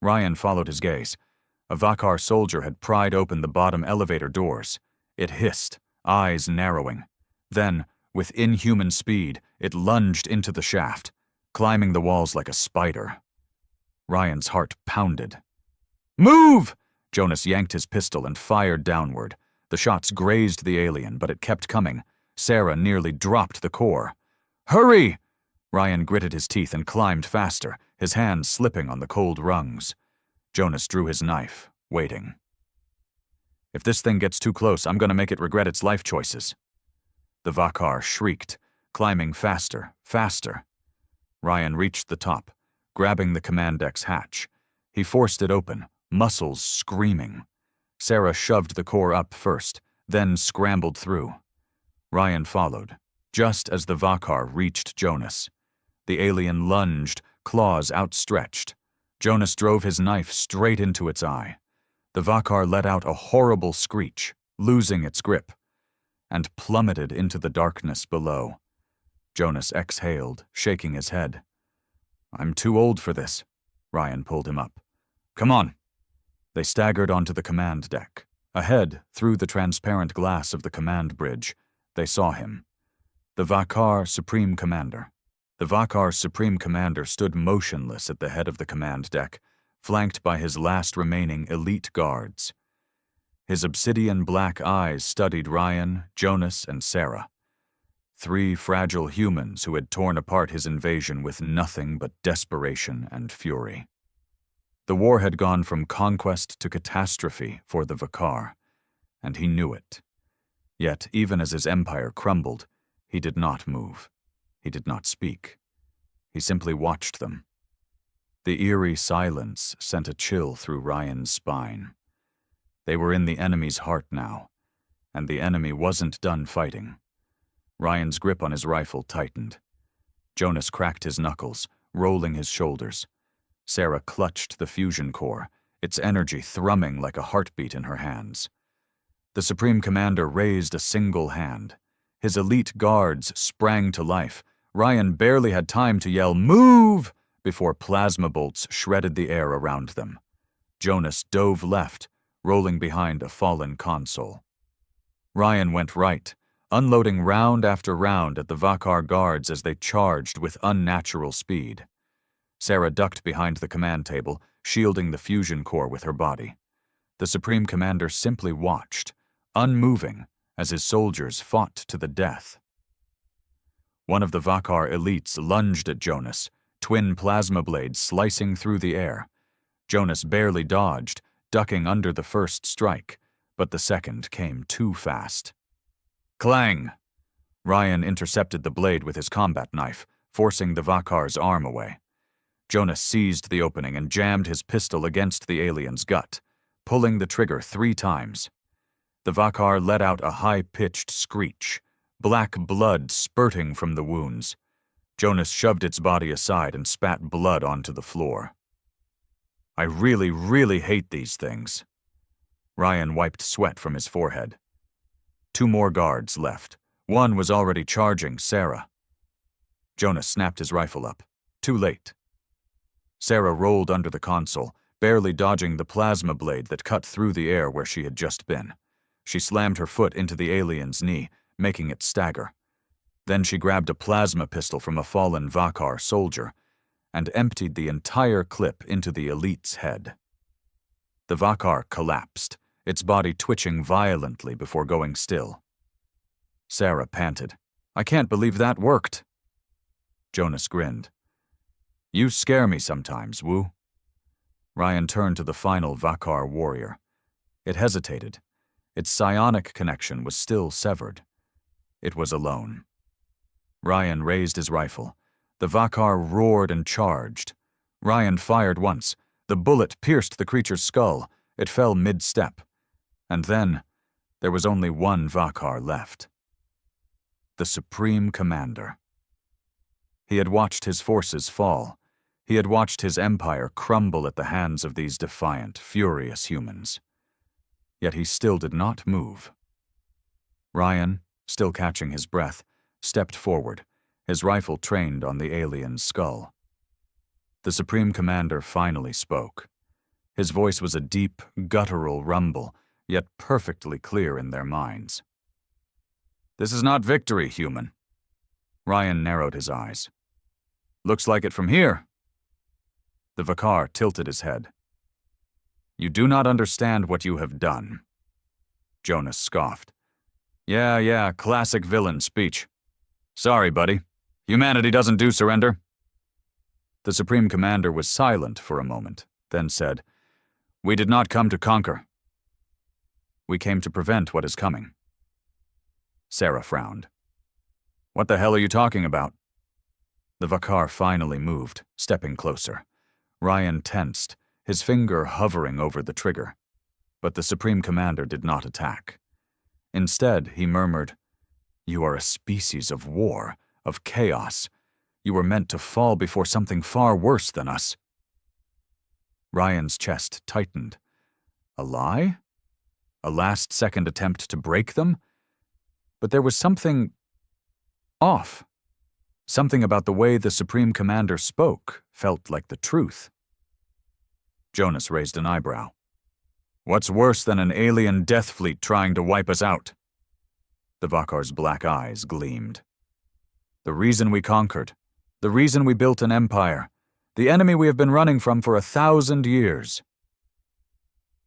Ryan followed his gaze. A Vakar soldier had pried open the bottom elevator doors. It hissed, eyes narrowing. Then, with inhuman speed, it lunged into the shaft, climbing the walls like a spider. Ryan's heart pounded. Move! Jonas yanked his pistol and fired downward. The shots grazed the alien, but it kept coming. Sarah nearly dropped the core. Hurry! Ryan gritted his teeth and climbed faster, his hands slipping on the cold rungs. Jonas drew his knife, waiting. If this thing gets too close, I'm going to make it regret its life choices. The Vakar shrieked, climbing faster, faster. Ryan reached the top, grabbing the command deck's hatch. He forced it open, muscles screaming. Sarah shoved the core up first, then scrambled through. Ryan followed, just as the Vakar reached Jonas. The alien lunged, claws outstretched. Jonas drove his knife straight into its eye. The Vakar let out a horrible screech, losing its grip, and plummeted into the darkness below. Jonas exhaled, shaking his head. I'm too old for this. Ryan pulled him up. Come on. They staggered onto the command deck. Ahead, through the transparent glass of the command bridge, they saw him. The Vakar Supreme Commander. The Vakar's Supreme Commander stood motionless at the head of the command deck, flanked by his last remaining elite guards. His obsidian black eyes studied Ryan, Jonas, and Sarah. 3 fragile humans who had torn apart his invasion with nothing but desperation and fury. The war had gone from conquest to catastrophe for the Vakar, and he knew it. Yet, even as his empire crumbled, he did not move. He did not speak. He simply watched them. The eerie silence sent a chill through Ryan's spine. They were in the enemy's heart now, and the enemy wasn't done fighting. Ryan's grip on his rifle tightened. Jonas cracked his knuckles, rolling his shoulders. Sarah clutched the fusion core, its energy thrumming like a heartbeat in her hands. The Supreme Commander raised a single hand. His elite guards sprang to life. Ryan barely had time to yell, "Move!" before plasma bolts shredded the air around them. Jonas dove left, rolling behind a fallen console. Ryan went right, unloading round after round at the Vakar guards as they charged with unnatural speed. Sarah ducked behind the command table, shielding the fusion core with her body. The Supreme Commander simply watched, unmoving, as his soldiers fought to the death. One of the Vakar elites lunged at Jonas, twin plasma blades slicing through the air. Jonas barely dodged, ducking under the first strike, but the second came too fast. Clang! Ryan intercepted the blade with his combat knife, forcing the Vakar's arm away. Jonas seized the opening and jammed his pistol against the alien's gut, pulling the trigger 3 times. The Vakar let out a high-pitched screech, black blood spurting from the wounds. Jonas shoved its body aside and spat blood onto the floor. I really, really hate these things. Ryan wiped sweat from his forehead. 2 more guards left. One was already charging Sarah. Jonas snapped his rifle up. Too late. Sarah rolled under the console, barely dodging the plasma blade that cut through the air where she had just been. She slammed her foot into the alien's knee, making it stagger. Then she grabbed a plasma pistol from a fallen Vakar soldier and emptied the entire clip into the elite's head. The Vakar collapsed, its body twitching violently before going still. Sarah panted. I can't believe that worked. Jonas grinned. You scare me sometimes, Wu. Ryan turned to the final Vakar warrior. It hesitated. Its psionic connection was still severed. It was alone. Ryan raised his rifle. The Vakar roared and charged. Ryan fired once. The bullet pierced the creature's skull. It fell mid-step. And then, there was only one Vakar left. The Supreme Commander. He had watched his forces fall. He had watched his empire crumble at the hands of these defiant, furious humans. Yet he still did not move. Ryan, still catching his breath, stepped forward, his rifle trained on the alien's skull. The Supreme Commander finally spoke. His voice was a deep, guttural rumble, yet perfectly clear in their minds. "This is not victory, human." Ryan narrowed his eyes. "Looks like it from here." The Vakar tilted his head. "You do not understand what you have done." Jonas scoffed. Yeah, classic villain speech. "Sorry, buddy. Humanity doesn't do surrender." The Supreme Commander was silent for a moment, then said, "We did not come to conquer. We came to prevent what is coming." Sarah frowned. "What the hell are you talking about?" The Vakar finally moved, stepping closer. Ryan tensed, his finger hovering over the trigger. But the Supreme Commander did not attack. Instead, he murmured, "You are a species of war, of chaos. You were meant to fall before something far worse than us." Ryan's chest tightened. A lie? A last-second attempt to break them? But there was something off. Something about the way the Supreme Commander spoke felt like the truth. Jonas raised an eyebrow. "What's worse than an alien death fleet trying to wipe us out?" The Vakar's black eyes gleamed. "The reason we conquered, the reason we built an empire, the enemy we have been running from for 1,000 years."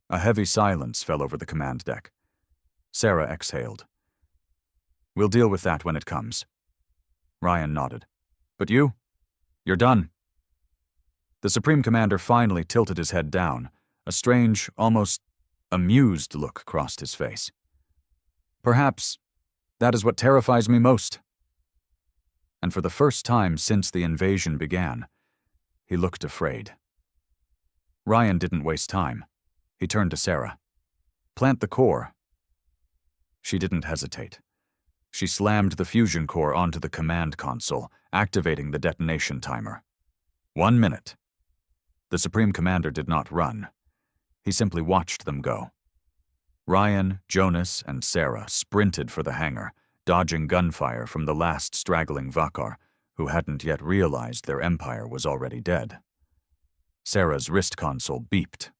A heavy silence fell over the command deck. Sarah exhaled. "We'll deal with that when it comes." Ryan nodded. "But you? You're done." The Supreme Commander finally tilted his head down. A strange, almost amused look crossed his face. "Perhaps that is what terrifies me most." And for the first time since the invasion began, he looked afraid. Ryan didn't waste time. He turned to Sarah. "Plant the core." She didn't hesitate. She slammed the fusion core onto the command console, activating the detonation timer. 1 minute. The Supreme Commander did not run. He simply watched them go. Ryan, Jonas, and Sarah sprinted for the hangar, dodging gunfire from the last straggling Vakar, who hadn't yet realized their empire was already dead. Sarah's wrist console beeped.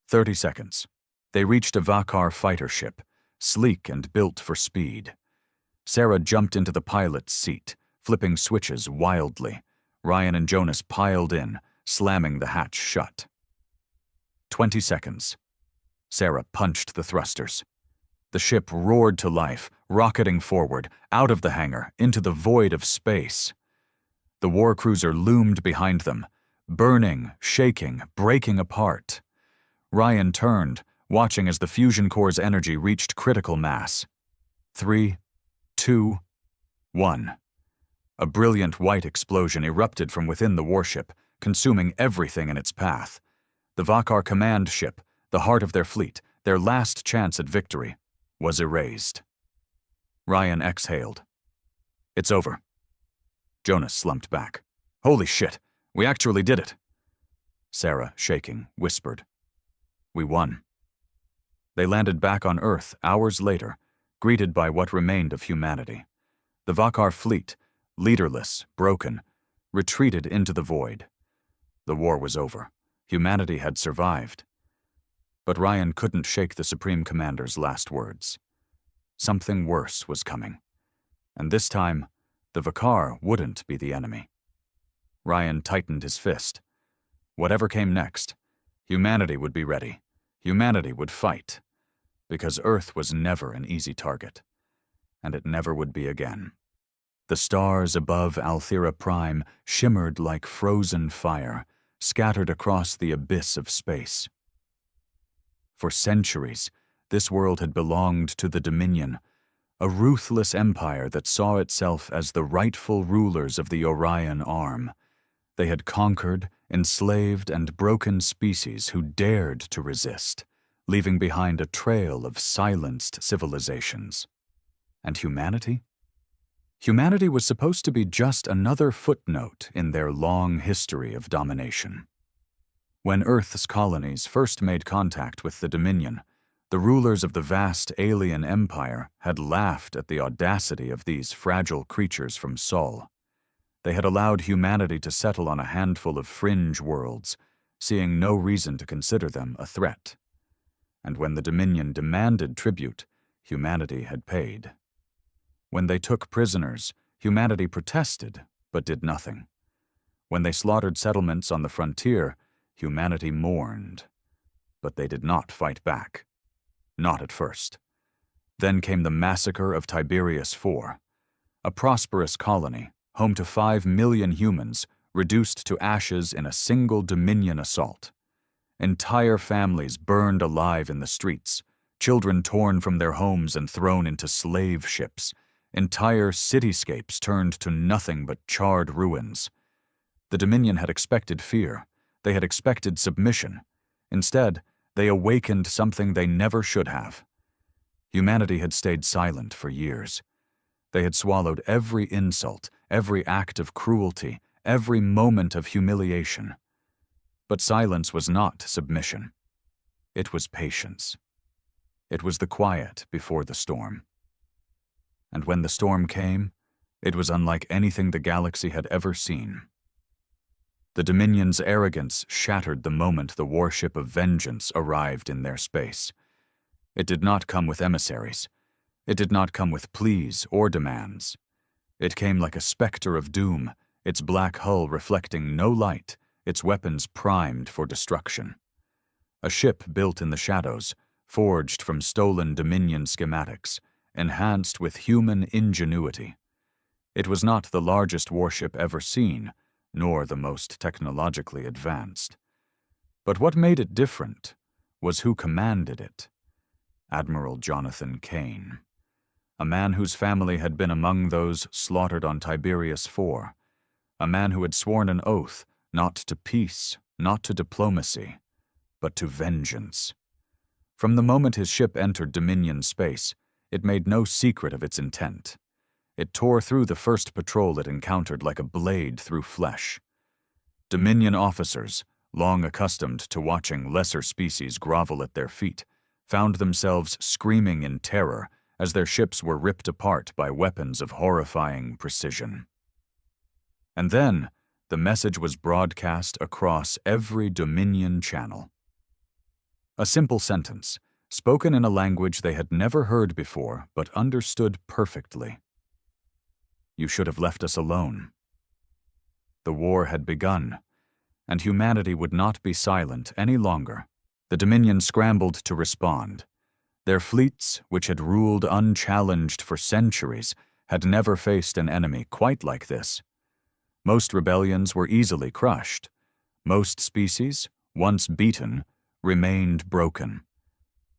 30 seconds. They reached a Vakar fighter ship, sleek and built for speed. Sarah jumped into the pilot's seat, flipping switches wildly. Ryan and Jonas piled in, slamming the hatch shut. 20 seconds. Sarah punched the thrusters. The ship roared to life, rocketing forward, out of the hangar, into the void of space. The war cruiser loomed behind them, burning, shaking, breaking apart. Ryan turned, watching as the fusion core's energy reached critical mass. 3, 2, 1. A brilliant white explosion erupted from within the warship, consuming everything in its path. The Vakar command ship, the heart of their fleet, their last chance at victory, was erased. Ryan exhaled. "It's over." Jonas slumped back. "Holy shit, we actually did it." Sarah, shaking, whispered, "We won." They landed back on Earth hours later, greeted by what remained of humanity. The Vakar fleet, leaderless, broken, retreated into the void. The war was over. Humanity had survived. But Ryan couldn't shake the Supreme Commander's last words. Something worse was coming. And this time, the Vakar wouldn't be the enemy. Ryan tightened his fist. Whatever came next, humanity would be ready. Humanity would fight. Because Earth was never an easy target. And it never would be again. The stars above Althera Prime shimmered like frozen fire, scattered across the abyss of space. For centuries, this world had belonged to the Dominion, a ruthless empire that saw itself as the rightful rulers of the Orion Arm. They had conquered, enslaved, and broken species who dared to resist, leaving behind a trail of silenced civilizations. And humanity? Humanity was supposed to be just another footnote in their long history of domination. When Earth's colonies first made contact with the Dominion, the rulers of the vast alien empire had laughed at the audacity of these fragile creatures from Sol. They had allowed humanity to settle on a handful of fringe worlds, seeing no reason to consider them a threat. And when the Dominion demanded tribute, humanity had paid. When they took prisoners, humanity protested, but did nothing. When they slaughtered settlements on the frontier, humanity mourned. But they did not fight back. Not at first. Then came the massacre of Tiberius IV, a prosperous colony, home to 5 million humans, reduced to ashes in a single Dominion assault. Entire families burned alive in the streets, children torn from their homes and thrown into slave ships, entire cityscapes turned to nothing but charred ruins. The Dominion had expected fear. They had expected submission. Instead, they awakened something they never should have. Humanity had stayed silent for years. They had swallowed every insult, every act of cruelty, every moment of humiliation. But silence was not submission. It was patience. It was the quiet before the storm. And when the storm came, it was unlike anything the galaxy had ever seen. The Dominion's arrogance shattered the moment the warship of vengeance arrived in their space. It did not come with emissaries. It did not come with pleas or demands. It came like a specter of doom, its black hull reflecting no light, its weapons primed for destruction. A ship built in the shadows, forged from stolen Dominion schematics, enhanced with human ingenuity. It was not the largest warship ever seen, nor the most technologically advanced. But what made it different was who commanded it. Admiral Jonathan Kane, a man whose family had been among those slaughtered on Tiberius IV, a man who had sworn an oath not to peace, not to diplomacy, but to vengeance. From the moment his ship entered Dominion space, it made no secret of its intent. It tore through the first patrol it encountered like a blade through flesh. Dominion officers, long accustomed to watching lesser species grovel at their feet, found themselves screaming in terror as their ships were ripped apart by weapons of horrifying precision. And then, the message was broadcast across every Dominion channel. A simple sentence, spoken in a language they had never heard before but understood perfectly. You should have left us alone. The war had begun, and humanity would not be silent any longer. The Dominion scrambled to respond. Their fleets, which had ruled unchallenged for centuries, had never faced an enemy quite like this. Most rebellions were easily crushed. Most species, once beaten, remained broken.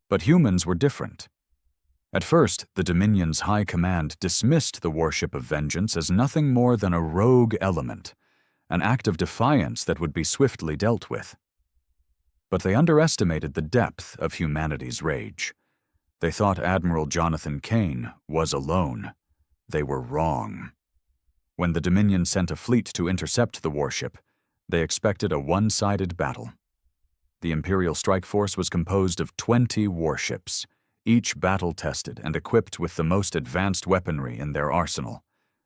But humans were different. At first, the Dominion's high command dismissed the warship of vengeance as nothing more than a rogue element, an act of defiance that would be swiftly dealt with. But they underestimated the depth of humanity's rage. They thought Admiral Jonathan Kane was alone. They were wrong. When the Dominion sent a fleet to intercept the warship, they expected a one-sided battle. The Imperial Strike Force was composed of 20 warships, each battle-tested and equipped with the most advanced weaponry in their arsenal.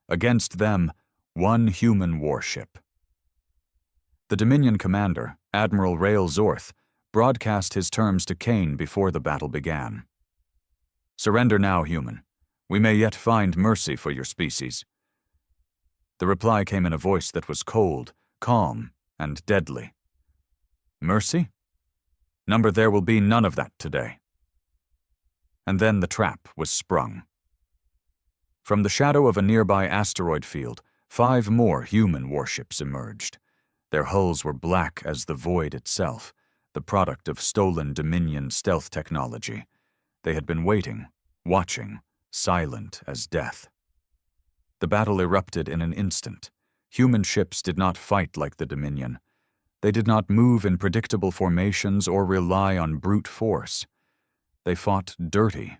Against them, one human warship. The Dominion commander, Admiral Rael Zorth, broadcast his terms to Kane before the battle began. Surrender now, human. We may yet find mercy for your species. The reply came in a voice that was cold, calm, and deadly. Mercy? Number, there will be none of that today. And then the trap was sprung. From the shadow of a nearby asteroid field, 5 more human warships emerged. Their hulls were black as the void itself, the product of stolen Dominion stealth technology. They had been waiting, watching, silent as death. The battle erupted in an instant. Human ships did not fight like the Dominion. They did not move in predictable formations or rely on brute force. They fought dirty.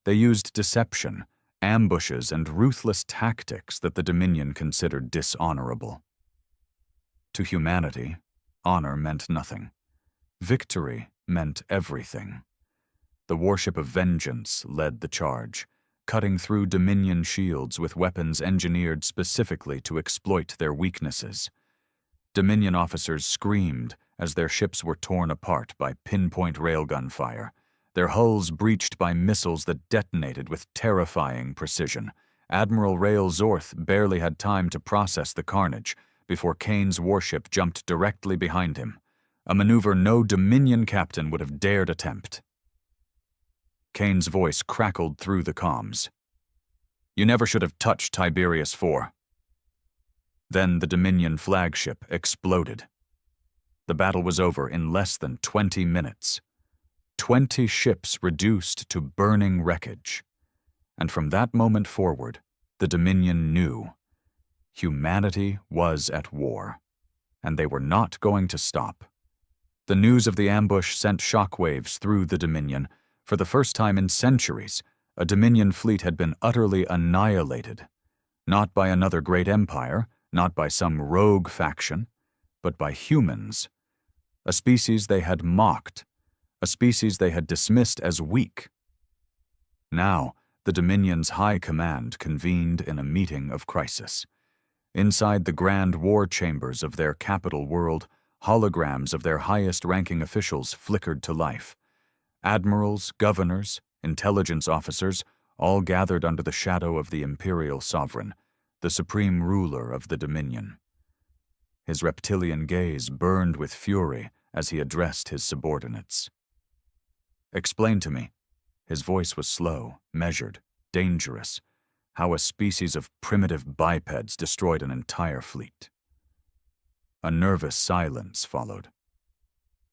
They used deception, ambushes, and ruthless tactics that the Dominion considered dishonorable. To humanity, honor meant nothing. Victory meant everything. The warship of Vengeance led the charge, cutting through Dominion shields with weapons engineered specifically to exploit their weaknesses. Dominion officers screamed as their ships were torn apart by pinpoint railgun fire, their hulls breached by missiles that detonated with terrifying precision. Admiral Rael Zorth barely had time to process the carnage before Kane's warship jumped directly behind him, a maneuver no Dominion captain would have dared attempt. Kane's voice crackled through the comms. "You never should have touched Tiberius 4. Then the Dominion flagship exploded. The battle was over in less than 20 minutes. 20 ships reduced to burning wreckage. And from that moment forward, the Dominion knew humanity was at war, and they were not going to stop. The news of the ambush sent shockwaves through the Dominion. For the first time in centuries, a Dominion fleet had been utterly annihilated, not by another great empire, not by some rogue faction, but by humans, a species they had mocked, a species they had dismissed as weak. Now, the Dominion's high command convened in a meeting of crisis. Inside the grand war chambers of their capital world, holograms of their highest-ranking officials flickered to life. Admirals, governors, intelligence officers, all gathered under the shadow of the imperial sovereign, the supreme ruler of the Dominion. His reptilian gaze burned with fury as he addressed his subordinates. "Explain to me," his voice was slow, measured, dangerous, how a species of primitive bipeds destroyed an entire fleet. A nervous silence followed.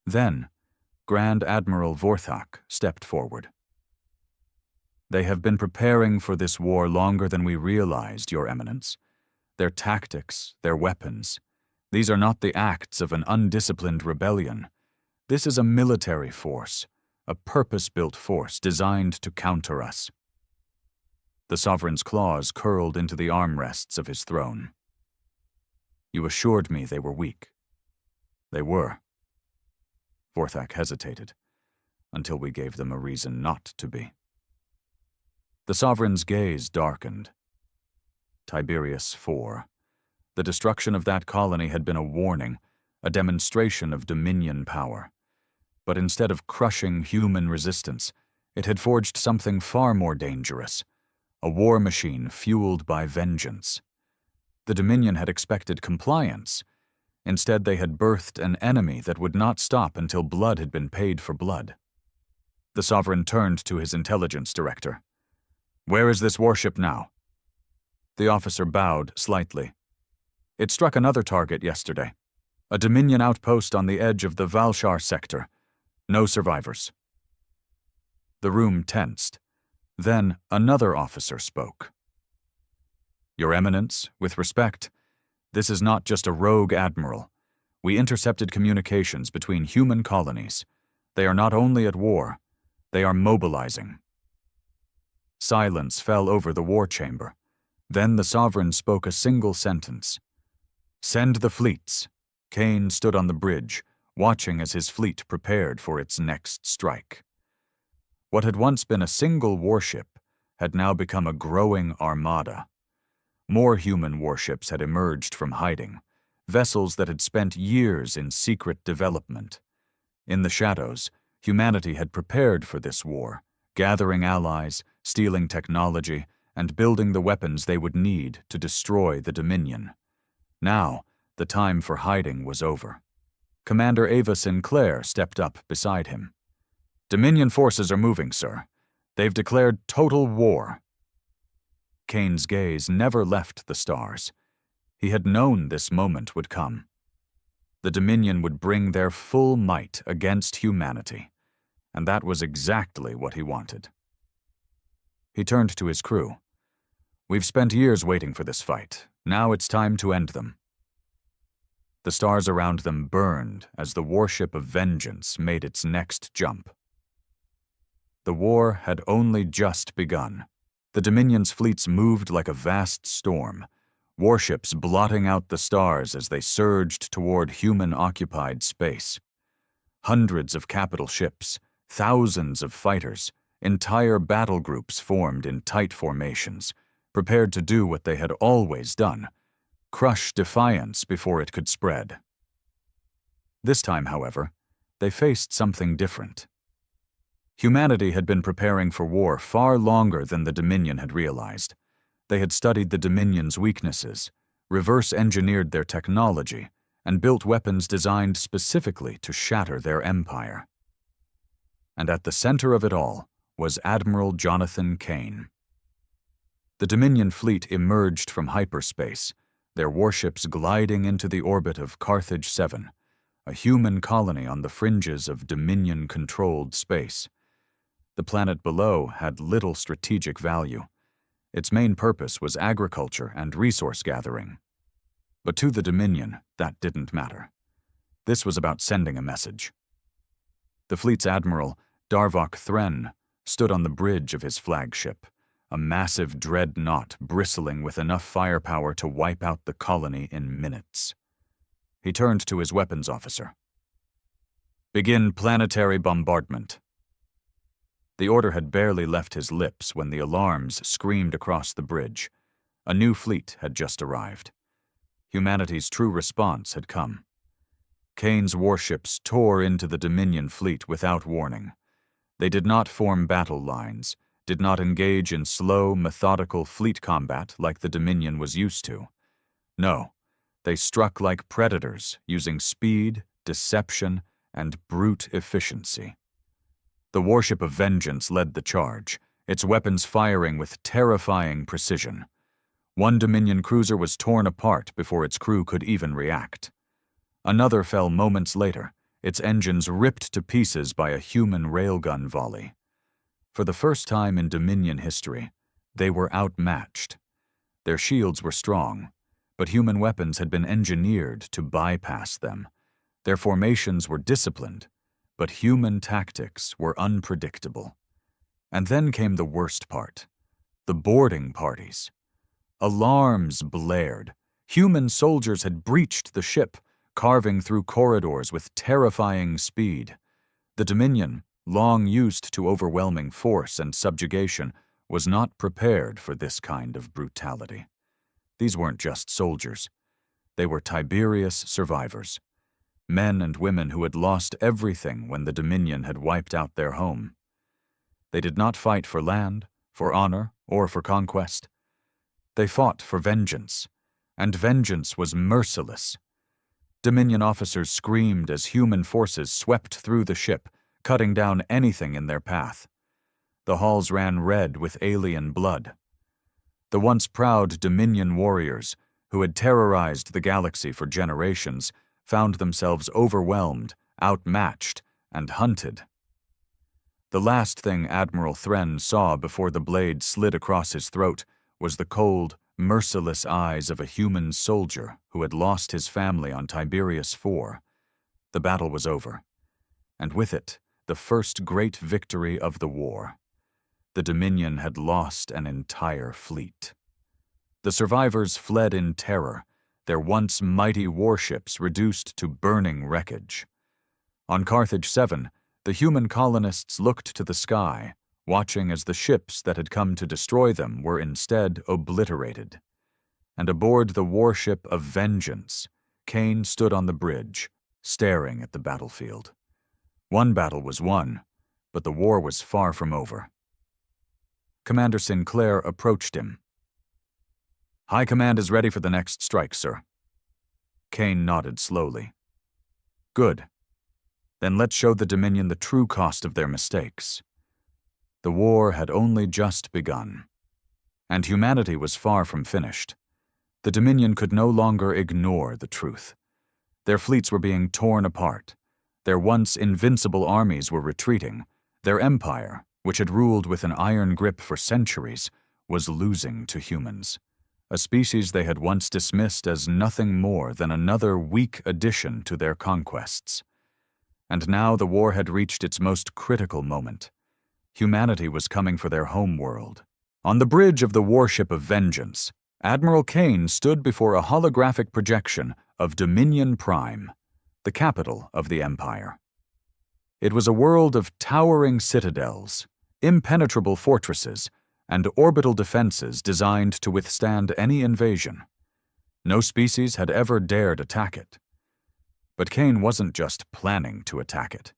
Then, Grand Admiral Vorthak stepped forward. "They have been preparing for this war longer than we realized, Your Eminence. Their tactics, their weapons, these are not the acts of an undisciplined rebellion. This is a military force, a purpose-built force designed to counter us." The sovereign's claws curled into the armrests of his throne. "You assured me they were weak." "They were." Vorthak hesitated, until we gave them a reason not to be. The sovereign's gaze darkened. Tiberius 4. The destruction of that colony had been a warning, a demonstration of Dominion power. But instead of crushing human resistance, it had forged something far more dangerous, a war machine fueled by vengeance. The Dominion had expected compliance. Instead, they had birthed an enemy that would not stop until blood had been paid for blood. The sovereign turned to his intelligence director. "Where is this warship now?" The officer bowed slightly. "It struck another target yesterday, a Dominion outpost on the edge of the Valshar sector. No survivors." The room tensed. Then another officer spoke. "Your Eminence, with respect, this is not just a rogue admiral. We intercepted communications between human colonies. They are not only at war, they are mobilizing." Silence fell over the war chamber. Then the sovereign spoke a single sentence. "Send the fleets." Kane stood on the bridge, watching as his fleet prepared for its next strike. What had once been a single warship had now become a growing armada. More human warships had emerged from hiding, vessels that had spent years in secret development. In the shadows, humanity had prepared for this war, gathering allies, stealing technology, and building the weapons they would need to destroy the Dominion. Now, the time for hiding was over. Commander Ava Sinclair stepped up beside him. "Dominion forces are moving, sir. They've declared total war." Kane's gaze never left the stars. He had known this moment would come. The Dominion would bring their full might against humanity, and that was exactly what he wanted. He turned to his crew. "We've spent years waiting for this fight. Now it's time to end them." The stars around them burned as the warship of vengeance made its next jump. The war had only just begun. The Dominion's fleets moved like a vast storm, warships blotting out the stars as they surged toward human-occupied space. Hundreds of capital ships, thousands of fighters, entire battle groups formed in tight formations, prepared to do what they had always done: crush defiance before it could spread. This time, however, they faced something different. Humanity had been preparing for war far longer than the Dominion had realized. They had studied the Dominion's weaknesses, reverse-engineered their technology, and built weapons designed specifically to shatter their empire. And at the center of it all was Admiral Jonathan Kane. The Dominion fleet emerged from hyperspace, their warships gliding into the orbit of Carthage 7, a human colony on the fringes of Dominion-controlled space. The planet below had little strategic value. Its main purpose was agriculture and resource gathering. But to the Dominion, that didn't matter. This was about sending a message. The fleet's admiral, Darvok Thren, stood on the bridge of his flagship, a massive dreadnought bristling with enough firepower to wipe out the colony in minutes. He turned to his weapons officer. "Begin planetary bombardment." The order had barely left his lips when the alarms screamed across the bridge. A new fleet had just arrived. Humanity's true response had come. Kane's warships tore into the Dominion fleet without warning. They did not form battle lines, did not engage in slow, methodical fleet combat like the Dominion was used to. No, they struck like predators, using speed, deception, and brute efficiency. The warship of vengeance led the charge, its weapons firing with terrifying precision. One Dominion cruiser was torn apart before its crew could even react. Another fell moments later, its engines ripped to pieces by a human railgun volley. For the first time in Dominion history, they were outmatched. Their shields were strong, but human weapons had been engineered to bypass them. Their formations were disciplined, but human tactics were unpredictable. And then came the worst part: the boarding parties. Alarms blared. Human soldiers had breached the ship, carving through corridors with terrifying speed. The Dominion, long used to overwhelming force and subjugation, was not prepared for this kind of brutality. These weren't just soldiers. They were Tiberius survivors. Men and women who had lost everything when the Dominion had wiped out their home. They did not fight for land, for honor, or for conquest. They fought for vengeance, and vengeance was merciless. Dominion officers screamed as human forces swept through the ship, cutting down anything in their path. The halls ran red with alien blood. The once proud Dominion warriors, who had terrorized the galaxy for generations, found themselves overwhelmed, outmatched, and hunted. The last thing Admiral Thren saw before the blade slid across his throat was the cold, merciless eyes of a human soldier who had lost his family on Tiberius 4. The battle was over, and with it, the first great victory of the war. The Dominion had lost an entire fleet. The survivors fled in terror, their once mighty warships reduced to burning wreckage. On Carthage 7, the human colonists looked to the sky, watching as the ships that had come to destroy them were instead obliterated. And aboard the warship of vengeance, Kane stood on the bridge, staring at the battlefield. One battle was won, but the war was far from over. Commander Sinclair approached him. "High Command is ready for the next strike, sir." Kane nodded slowly. "Good. Then let's show the Dominion the true cost of their mistakes." The war had only just begun, and humanity was far from finished. The Dominion could no longer ignore the truth. Their fleets were being torn apart. Their once invincible armies were retreating. Their empire, which had ruled with an iron grip for centuries, was losing to humans, a species they had once dismissed as nothing more than another weak addition to their conquests. And now the war had reached its most critical moment. Humanity was coming for their home world. On the bridge of the warship of Vengeance, Admiral Kane stood before a holographic projection of Dominion Prime, the capital of the Empire. It was a world of towering citadels, impenetrable fortresses, and orbital defenses designed to withstand any invasion. No species had ever dared attack it. But Kane wasn't just planning to attack it.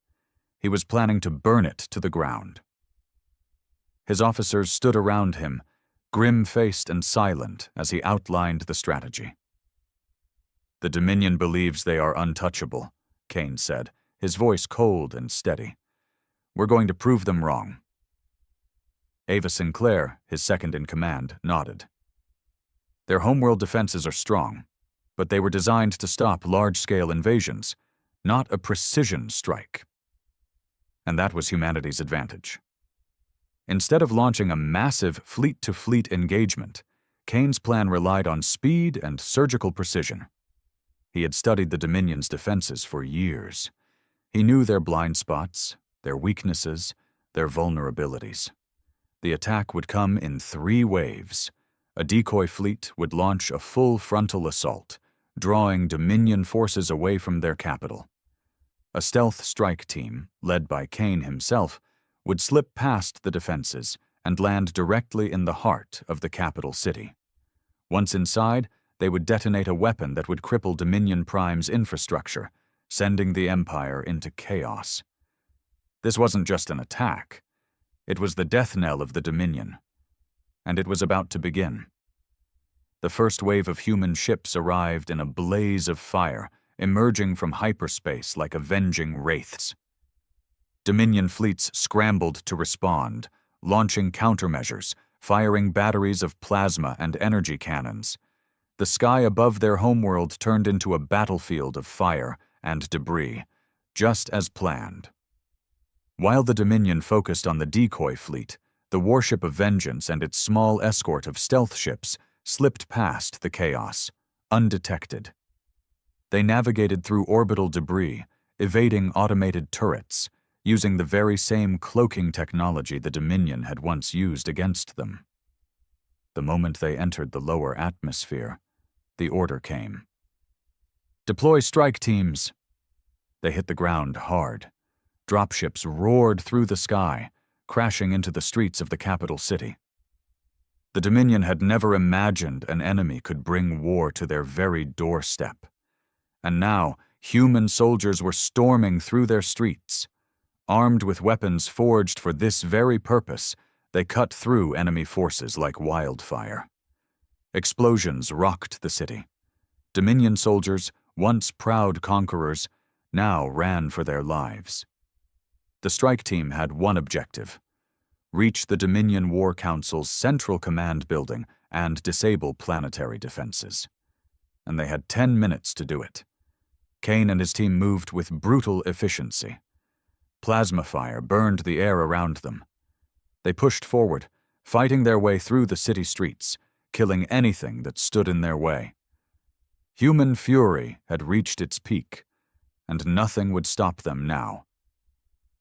He was planning to burn it to the ground. His officers stood around him, grim-faced and silent as he outlined the strategy. "The Dominion believes they are untouchable," Kane said, his voice cold and steady. "We're going to prove them wrong." Ava Sinclair, his second-in-command, nodded. "Their homeworld defenses are strong, but they were designed to stop large-scale invasions, not a precision strike." And that was humanity's advantage. Instead of launching a massive fleet-to-fleet engagement, Kane's plan relied on speed and surgical precision. He had studied the Dominion's defenses for years. He knew their blind spots, their weaknesses, their vulnerabilities. The attack would come in 3 waves. A decoy fleet would launch a full frontal assault, drawing Dominion forces away from their capital. A stealth strike team, led by Kane himself, would slip past the defenses and land directly in the heart of the capital city. Once inside, they would detonate a weapon that would cripple Dominion Prime's infrastructure, sending the Empire into chaos. This wasn't just an attack. It was the death knell of the Dominion. And it was about to begin. The first wave of human ships arrived in a blaze of fire, emerging from hyperspace like avenging wraiths. Dominion fleets scrambled to respond, launching countermeasures, firing batteries of plasma and energy cannons. The sky above their homeworld turned into a battlefield of fire and debris, just as planned. While the Dominion focused on the decoy fleet, the warship of Vengeance and its small escort of stealth ships slipped past the chaos, undetected. They navigated through orbital debris, evading automated turrets, using the very same cloaking technology the Dominion had once used against them. The moment they entered the lower atmosphere, the order came. "Deploy strike teams." They hit the ground hard. Dropships roared through the sky, crashing into the streets of the capital city. The Dominion had never imagined an enemy could bring war to their very doorstep. And now, human soldiers were storming through their streets. Armed with weapons forged for this very purpose, they cut through enemy forces like wildfire. Explosions rocked the city. Dominion soldiers, once proud conquerors, now ran for their lives. The strike team had one objective: reach the Dominion War Council's central command building and disable planetary defenses. And they had 10 minutes to do it. Kane and his team moved with brutal efficiency. Plasma fire burned the air around them. They pushed forward, fighting their way through the city streets, killing anything that stood in their way. Human fury had reached its peak, and nothing would stop them now.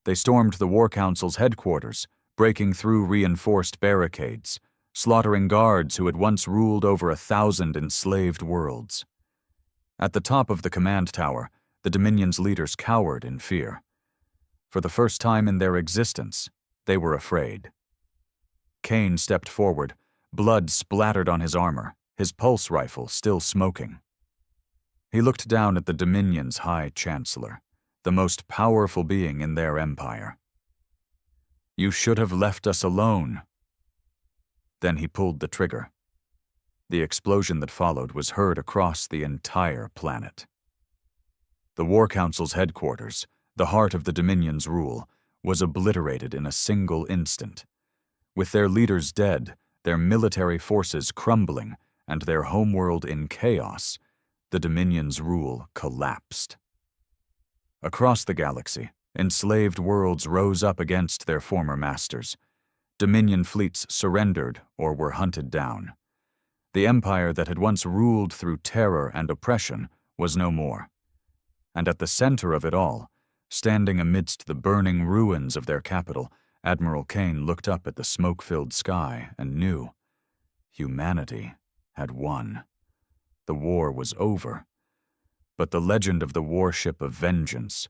They stormed the War Council's headquarters, breaking through reinforced barricades, slaughtering guards who had once ruled over 1,000 enslaved worlds. At the top of the command tower, the Dominion's leaders cowered in fear. For the first time in their existence, they were afraid. Kane stepped forward, blood splattered on his armor, his pulse rifle still smoking. He looked down at the Dominion's High Chancellor, the most powerful being in their empire. "You should have left us alone." Then he pulled the trigger. The explosion that followed was heard across the entire planet. The War Council's headquarters, the heart of the Dominion's rule, was obliterated in a single instant. With their leaders dead, their military forces crumbling, and their homeworld in chaos, the Dominion's rule collapsed. Across the galaxy, enslaved worlds rose up against their former masters, Dominion fleets surrendered or were hunted down. The empire that had once ruled through terror and oppression was no more. And at the center of it all, standing amidst the burning ruins of their capital, Admiral Kane looked up at the smoke-filled sky and knew humanity had won. The war was over, but the legend of the warship of vengeance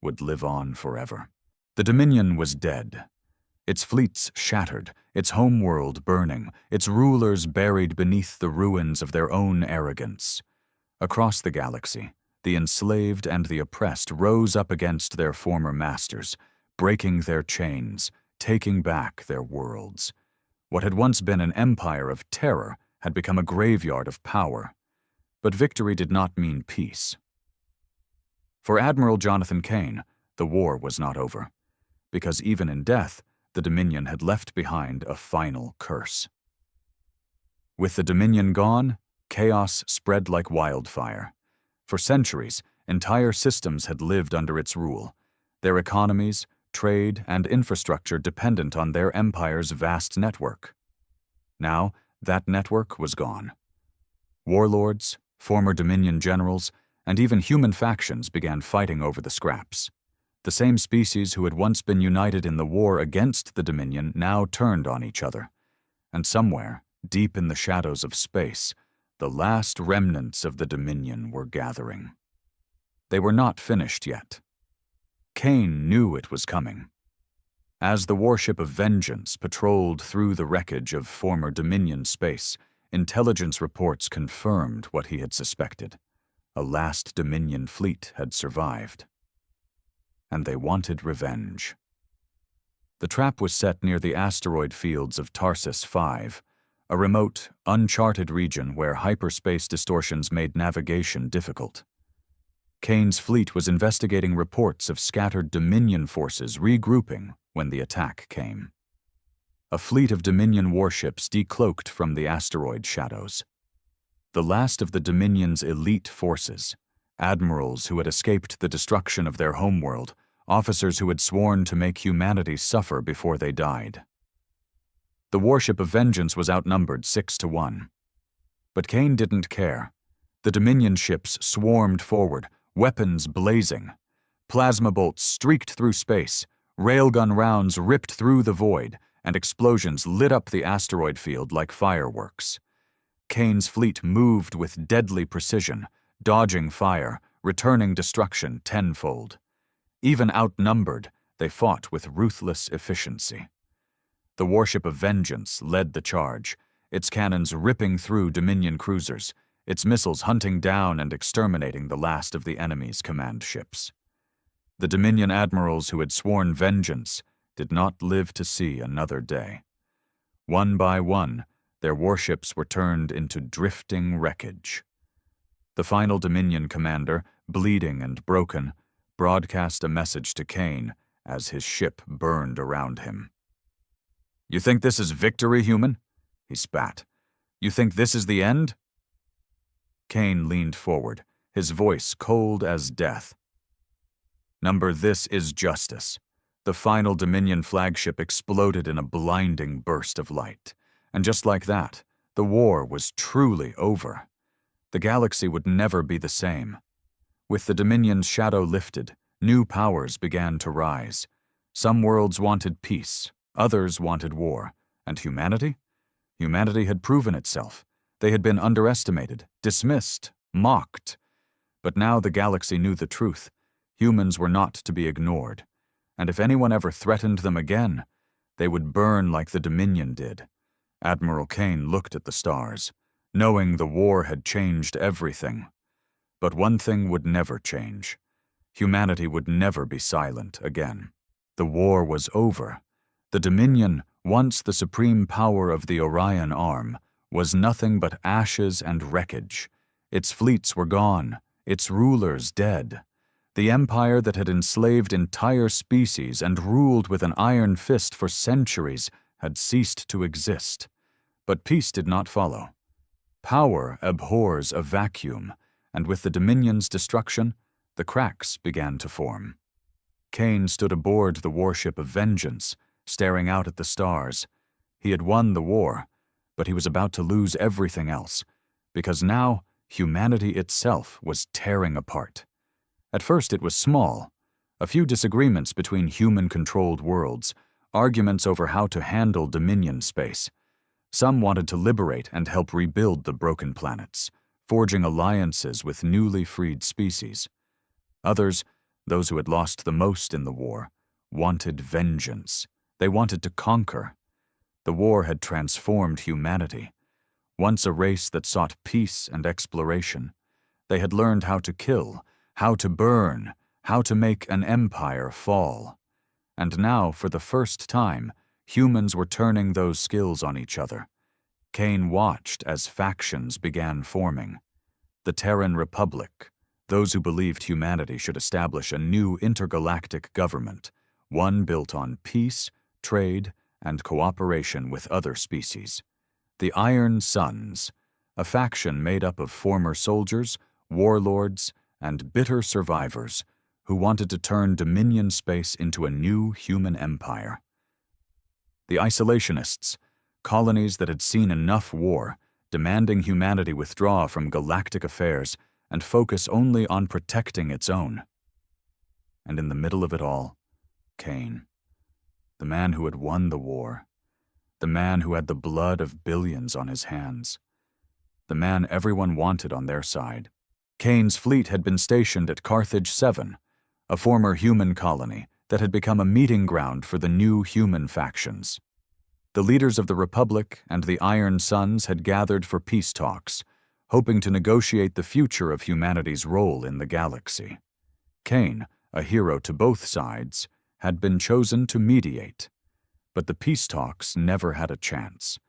would live on forever. The Dominion was dead, its fleets shattered, its homeworld burning, its rulers buried beneath the ruins of their own arrogance. Across the galaxy, the enslaved and the oppressed rose up against their former masters, breaking their chains, taking back their worlds. What had once been an empire of terror had become a graveyard of power. But victory did not mean peace. For Admiral Jonathan Kane, the war was not over, because even in death, the Dominion had left behind a final curse. With the Dominion gone, chaos spread like wildfire. For centuries, entire systems had lived under its rule, their economies, trade, and infrastructure dependent on their empire's vast network. Now, that network was gone. Warlords, former Dominion generals, and even human factions began fighting over the scraps. The same species who had once been united in the war against the Dominion now turned on each other. And somewhere, deep in the shadows of space, the last remnants of the Dominion were gathering. They were not finished yet. Kane knew it was coming. As the warship of vengeance patrolled through the wreckage of former Dominion space, intelligence reports confirmed what he had suspected. A last Dominion fleet had survived. And they wanted revenge. The trap was set near the asteroid fields of Tarsus V, a remote, uncharted region where hyperspace distortions made navigation difficult. Kane's fleet was investigating reports of scattered Dominion forces regrouping when the attack came. A fleet of Dominion warships decloaked from the asteroid shadows. The last of the Dominion's elite forces, admirals who had escaped the destruction of their homeworld, officers who had sworn to make humanity suffer before they died. The warship of vengeance was outnumbered 6-1. But Kane didn't care. The Dominion ships swarmed forward, weapons blazing. Plasma bolts streaked through space, railgun rounds ripped through the void, and explosions lit up the asteroid field like fireworks. Kane's fleet moved with deadly precision, dodging fire, returning destruction tenfold. Even outnumbered, they fought with ruthless efficiency. The warship of vengeance led the charge, its cannons ripping through Dominion cruisers, its missiles hunting down and exterminating the last of the enemy's command ships. The Dominion admirals who had sworn vengeance did not live to see another day. One by one, their warships were turned into drifting wreckage. The final Dominion commander, bleeding and broken, broadcast a message to Kane as his ship burned around him. "You think this is victory, human?" he spat. "You think this is the end?" Kane leaned forward, his voice cold as death. "Number, this is justice." The final Dominion flagship exploded in a blinding burst of light. And just like that, the war was truly over. The galaxy would never be the same. With the Dominion's shadow lifted, new powers began to rise. Some worlds wanted peace, others wanted war. And humanity? Humanity had proven itself. They had been underestimated, dismissed, mocked. But now the galaxy knew the truth. Humans were not to be ignored. And if anyone ever threatened them again, they would burn like the Dominion did. Admiral Kane looked at the stars, knowing the war had changed everything. But one thing would never change. Humanity would never be silent again. The war was over. The Dominion, once the supreme power of the Orion Arm, was nothing but ashes and wreckage. Its fleets were gone, its rulers dead. The empire that had enslaved entire species and ruled with an iron fist for centuries had ceased to exist. But peace did not follow. Power abhors a vacuum, and with the Dominion's destruction, the cracks began to form. Kane stood aboard the warship of vengeance, staring out at the stars. He had won the war, but he was about to lose everything else, because now humanity itself was tearing apart. At first it was small, a few disagreements between human-controlled worlds, arguments over how to handle Dominion space. Some wanted to liberate and help rebuild the broken planets, forging alliances with newly freed species. Others, those who had lost the most in the war, wanted vengeance. They wanted to conquer. The war had transformed humanity. Once a race that sought peace and exploration, they had learned how to kill, how to burn, how to make an empire fall. And now, for the first time, humans were turning those skills on each other. Kane watched as factions began forming. The Terran Republic, those who believed humanity should establish a new intergalactic government, one built on peace, trade, and cooperation with other species. The Iron Suns, a faction made up of former soldiers, warlords, and bitter survivors who wanted to turn Dominion space into a new human empire. The Isolationists, colonies that had seen enough war, demanding humanity withdraw from galactic affairs and focus only on protecting its own. And in the middle of it all, Kane, the man who had won the war, the man who had the blood of billions on his hands, the man everyone wanted on their side. Kane's fleet had been stationed at Carthage 7, a former human colony that had become a meeting ground for the new human factions. The leaders of the Republic and the Iron Suns had gathered for peace talks, hoping to negotiate the future of humanity's role in the galaxy. Kane, a hero to both sides, had been chosen to mediate. But the peace talks never had a chance.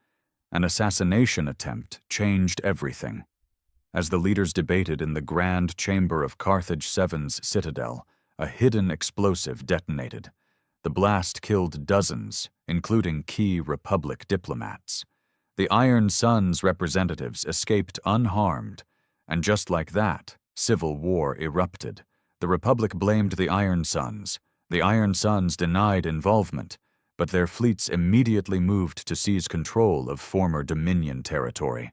An assassination attempt changed everything. As the leaders debated in the grand chamber of Carthage 7's citadel, a hidden explosive detonated. The blast killed dozens, including key Republic diplomats. The Iron Suns representatives escaped unharmed, and just like that, civil war erupted. The Republic blamed the Iron Suns. The Iron Suns denied involvement, but their fleets immediately moved to seize control of former Dominion territory.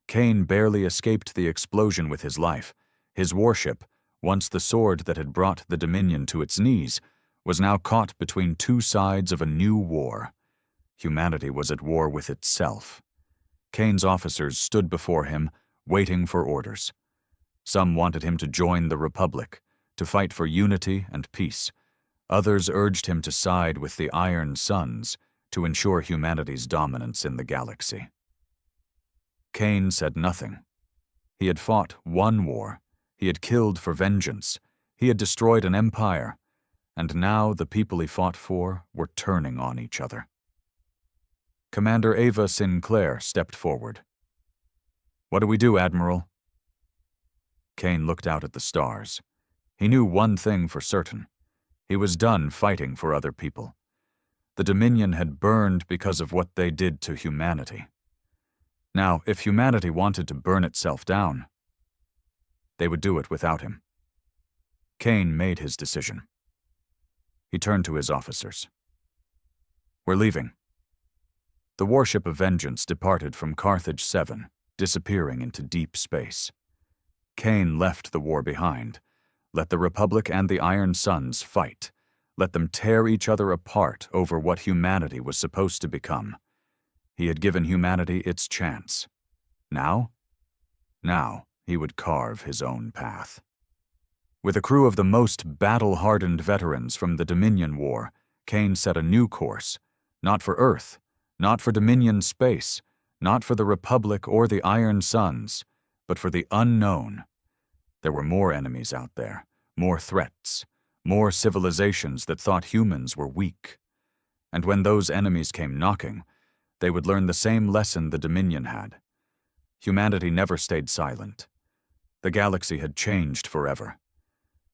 Kane barely escaped the explosion with his life. His warship, once the sword that had brought the Dominion to its knees, was now caught between two sides of a new war. Humanity was at war with itself. Kane's officers stood before him, waiting for orders. Some wanted him to join the Republic, to fight for unity and peace. Others urged him to side with the Iron Suns to ensure humanity's dominance in the galaxy. Kane said nothing. He had fought one war. He had killed for vengeance. He had destroyed an empire. And now the people he fought for were turning on each other. Commander Ava Sinclair stepped forward. "What do we do, Admiral?" Kane looked out at the stars. He knew one thing for certain. He was done fighting for other people. The Dominion had burned because of what they did to humanity. Now, if humanity wanted to burn itself down, they would do it without him. Kane made his decision. He turned to his officers. "We're leaving." The warship of vengeance departed from Carthage 7, disappearing into deep space. Kane left the war behind. Let the Republic and the Iron Suns fight. Let them tear each other apart over what humanity was supposed to become. He had given humanity its chance. Now he would carve his own path. With a crew of the most battle-hardened veterans from the Dominion War, Kane set a new course, not for Earth, not for Dominion space, not for the Republic or the Iron Suns, but for the unknown. There were more enemies out there, more threats, more civilizations that thought humans were weak. And when those enemies came knocking, they would learn the same lesson the Dominion had. Humanity never stayed silent. The galaxy had changed forever.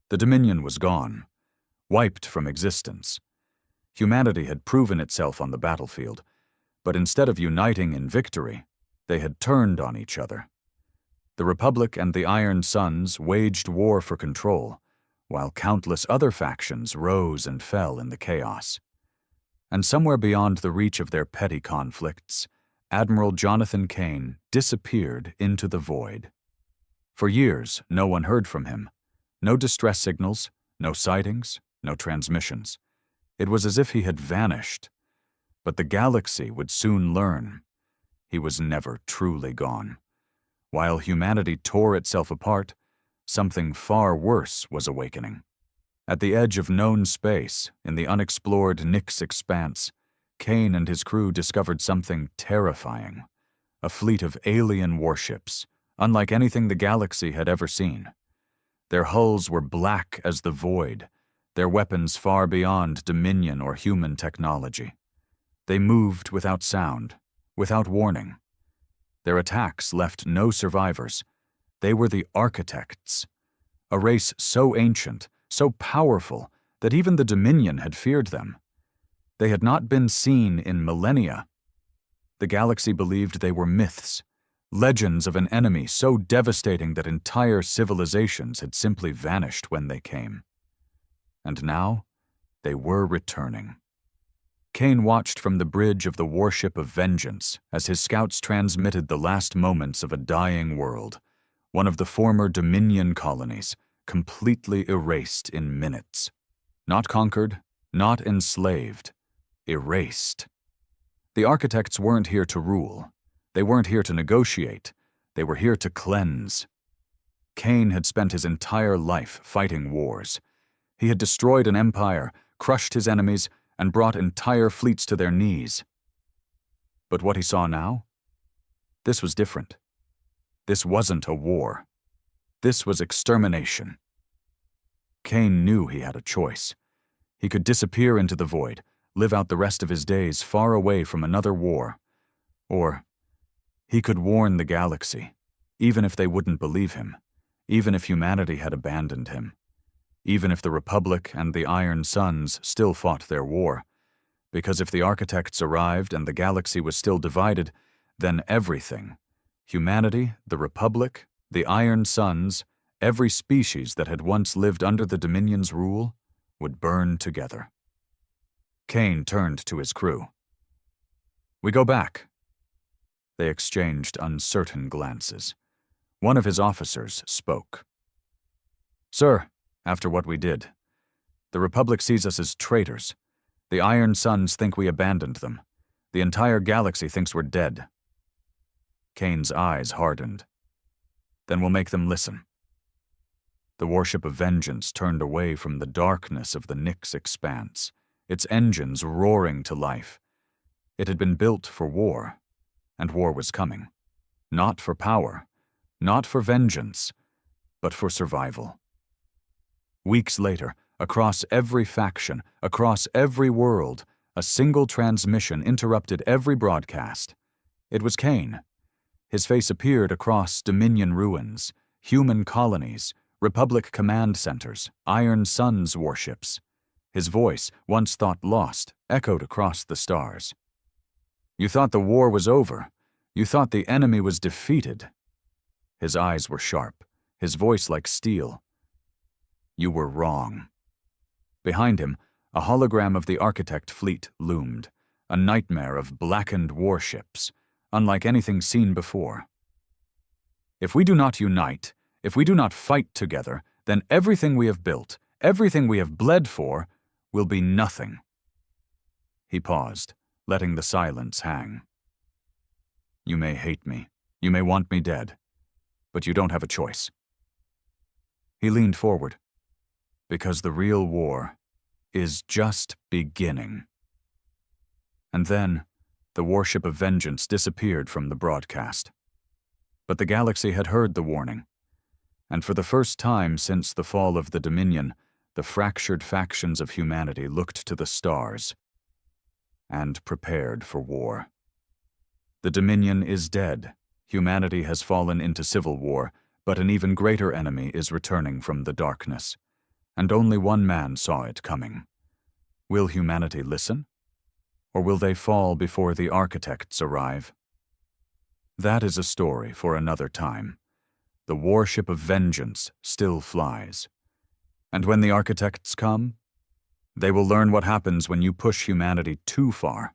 The Dominion was gone, wiped from existence. Humanity had proven itself on the battlefield, but instead of uniting in victory, they had turned on each other. The Republic and the Iron Suns waged war for control, while countless other factions rose and fell in the chaos. And somewhere beyond the reach of their petty conflicts, Admiral Jonathan Kane disappeared into the void. For years, no one heard from him. No distress signals, no sightings, no transmissions. It was as if he had vanished. But the galaxy would soon learn. He was never truly gone. While humanity tore itself apart, something far worse was awakening. At the edge of known space, in the unexplored Nix expanse, Kane and his crew discovered something terrifying. A fleet of alien warships, unlike anything the galaxy had ever seen. Their hulls were black as the void, their weapons far beyond Dominion or human technology. They moved without sound, without warning. Their attacks left no survivors. They were the architects, a race so ancient, so powerful, that even the Dominion had feared them. They had not been seen in millennia. The galaxy believed they were myths, legends of an enemy so devastating that entire civilizations had simply vanished when they came. And now, they were returning. Kane watched from the bridge of the warship of Vengeance as his scouts transmitted the last moments of a dying world, one of the former Dominion colonies, completely erased in minutes. Not conquered, not enslaved, erased. The architects weren't here to rule. They weren't here to negotiate. They were here to cleanse. Kane had spent his entire life fighting wars. He had destroyed an empire, crushed his enemies, and brought entire fleets to their knees. But what he saw now? This was different. This wasn't a war. This was extermination. Kane knew he had a choice. He could disappear into the void, live out the rest of his days far away from another war. Or he could warn the galaxy, even if they wouldn't believe him, even if humanity had abandoned him, even if the Republic and the Iron Suns still fought their war. Because if the architects arrived and the galaxy was still divided, then everything, humanity, the Republic, the Iron Suns, every species that had once lived under the Dominion's rule, would burn together. Kane turned to his crew. "We go back." They exchanged uncertain glances. One of his officers spoke. "Sir, after what we did, the Republic sees us as traitors. The Iron Suns think we abandoned them. The entire galaxy thinks we're dead." Kane's eyes hardened. "Then we'll make them listen." The warship of Vengeance turned away from the darkness of the Nix expanse, its engines roaring to life. It had been built for war, and war was coming. Not for power, not for vengeance, but for survival. Weeks later, across every faction, across every world, a single transmission interrupted every broadcast. It was Kane. His face appeared across Dominion ruins, human colonies, Republic command centers, Iron Suns warships. His voice, once thought lost, echoed across the stars. "You thought the war was over. You thought the enemy was defeated." His eyes were sharp, his voice like steel. "You were wrong." Behind him, a hologram of the architect fleet loomed, a nightmare of blackened warships, unlike anything seen before. "If we do not unite, if we do not fight together, then everything we have built, everything we have bled for, will be nothing." He paused, letting the silence hang. "You may hate me, you may want me dead, but you don't have a choice." He leaned forward. "Because the real war is just beginning." And then, the warship of Vengeance disappeared from the broadcast. But the galaxy had heard the warning, and for the first time since the fall of the Dominion, the fractured factions of humanity looked to the stars and prepared for war. The Dominion is dead. Humanity has fallen into civil war, but an even greater enemy is returning from the darkness, and only one man saw it coming. Will humanity listen? Or will they fall before the architects arrive? That is a story for another time. The warship of Vengeance still flies. And when the architects come, They will learn what happens when you push humanity too far.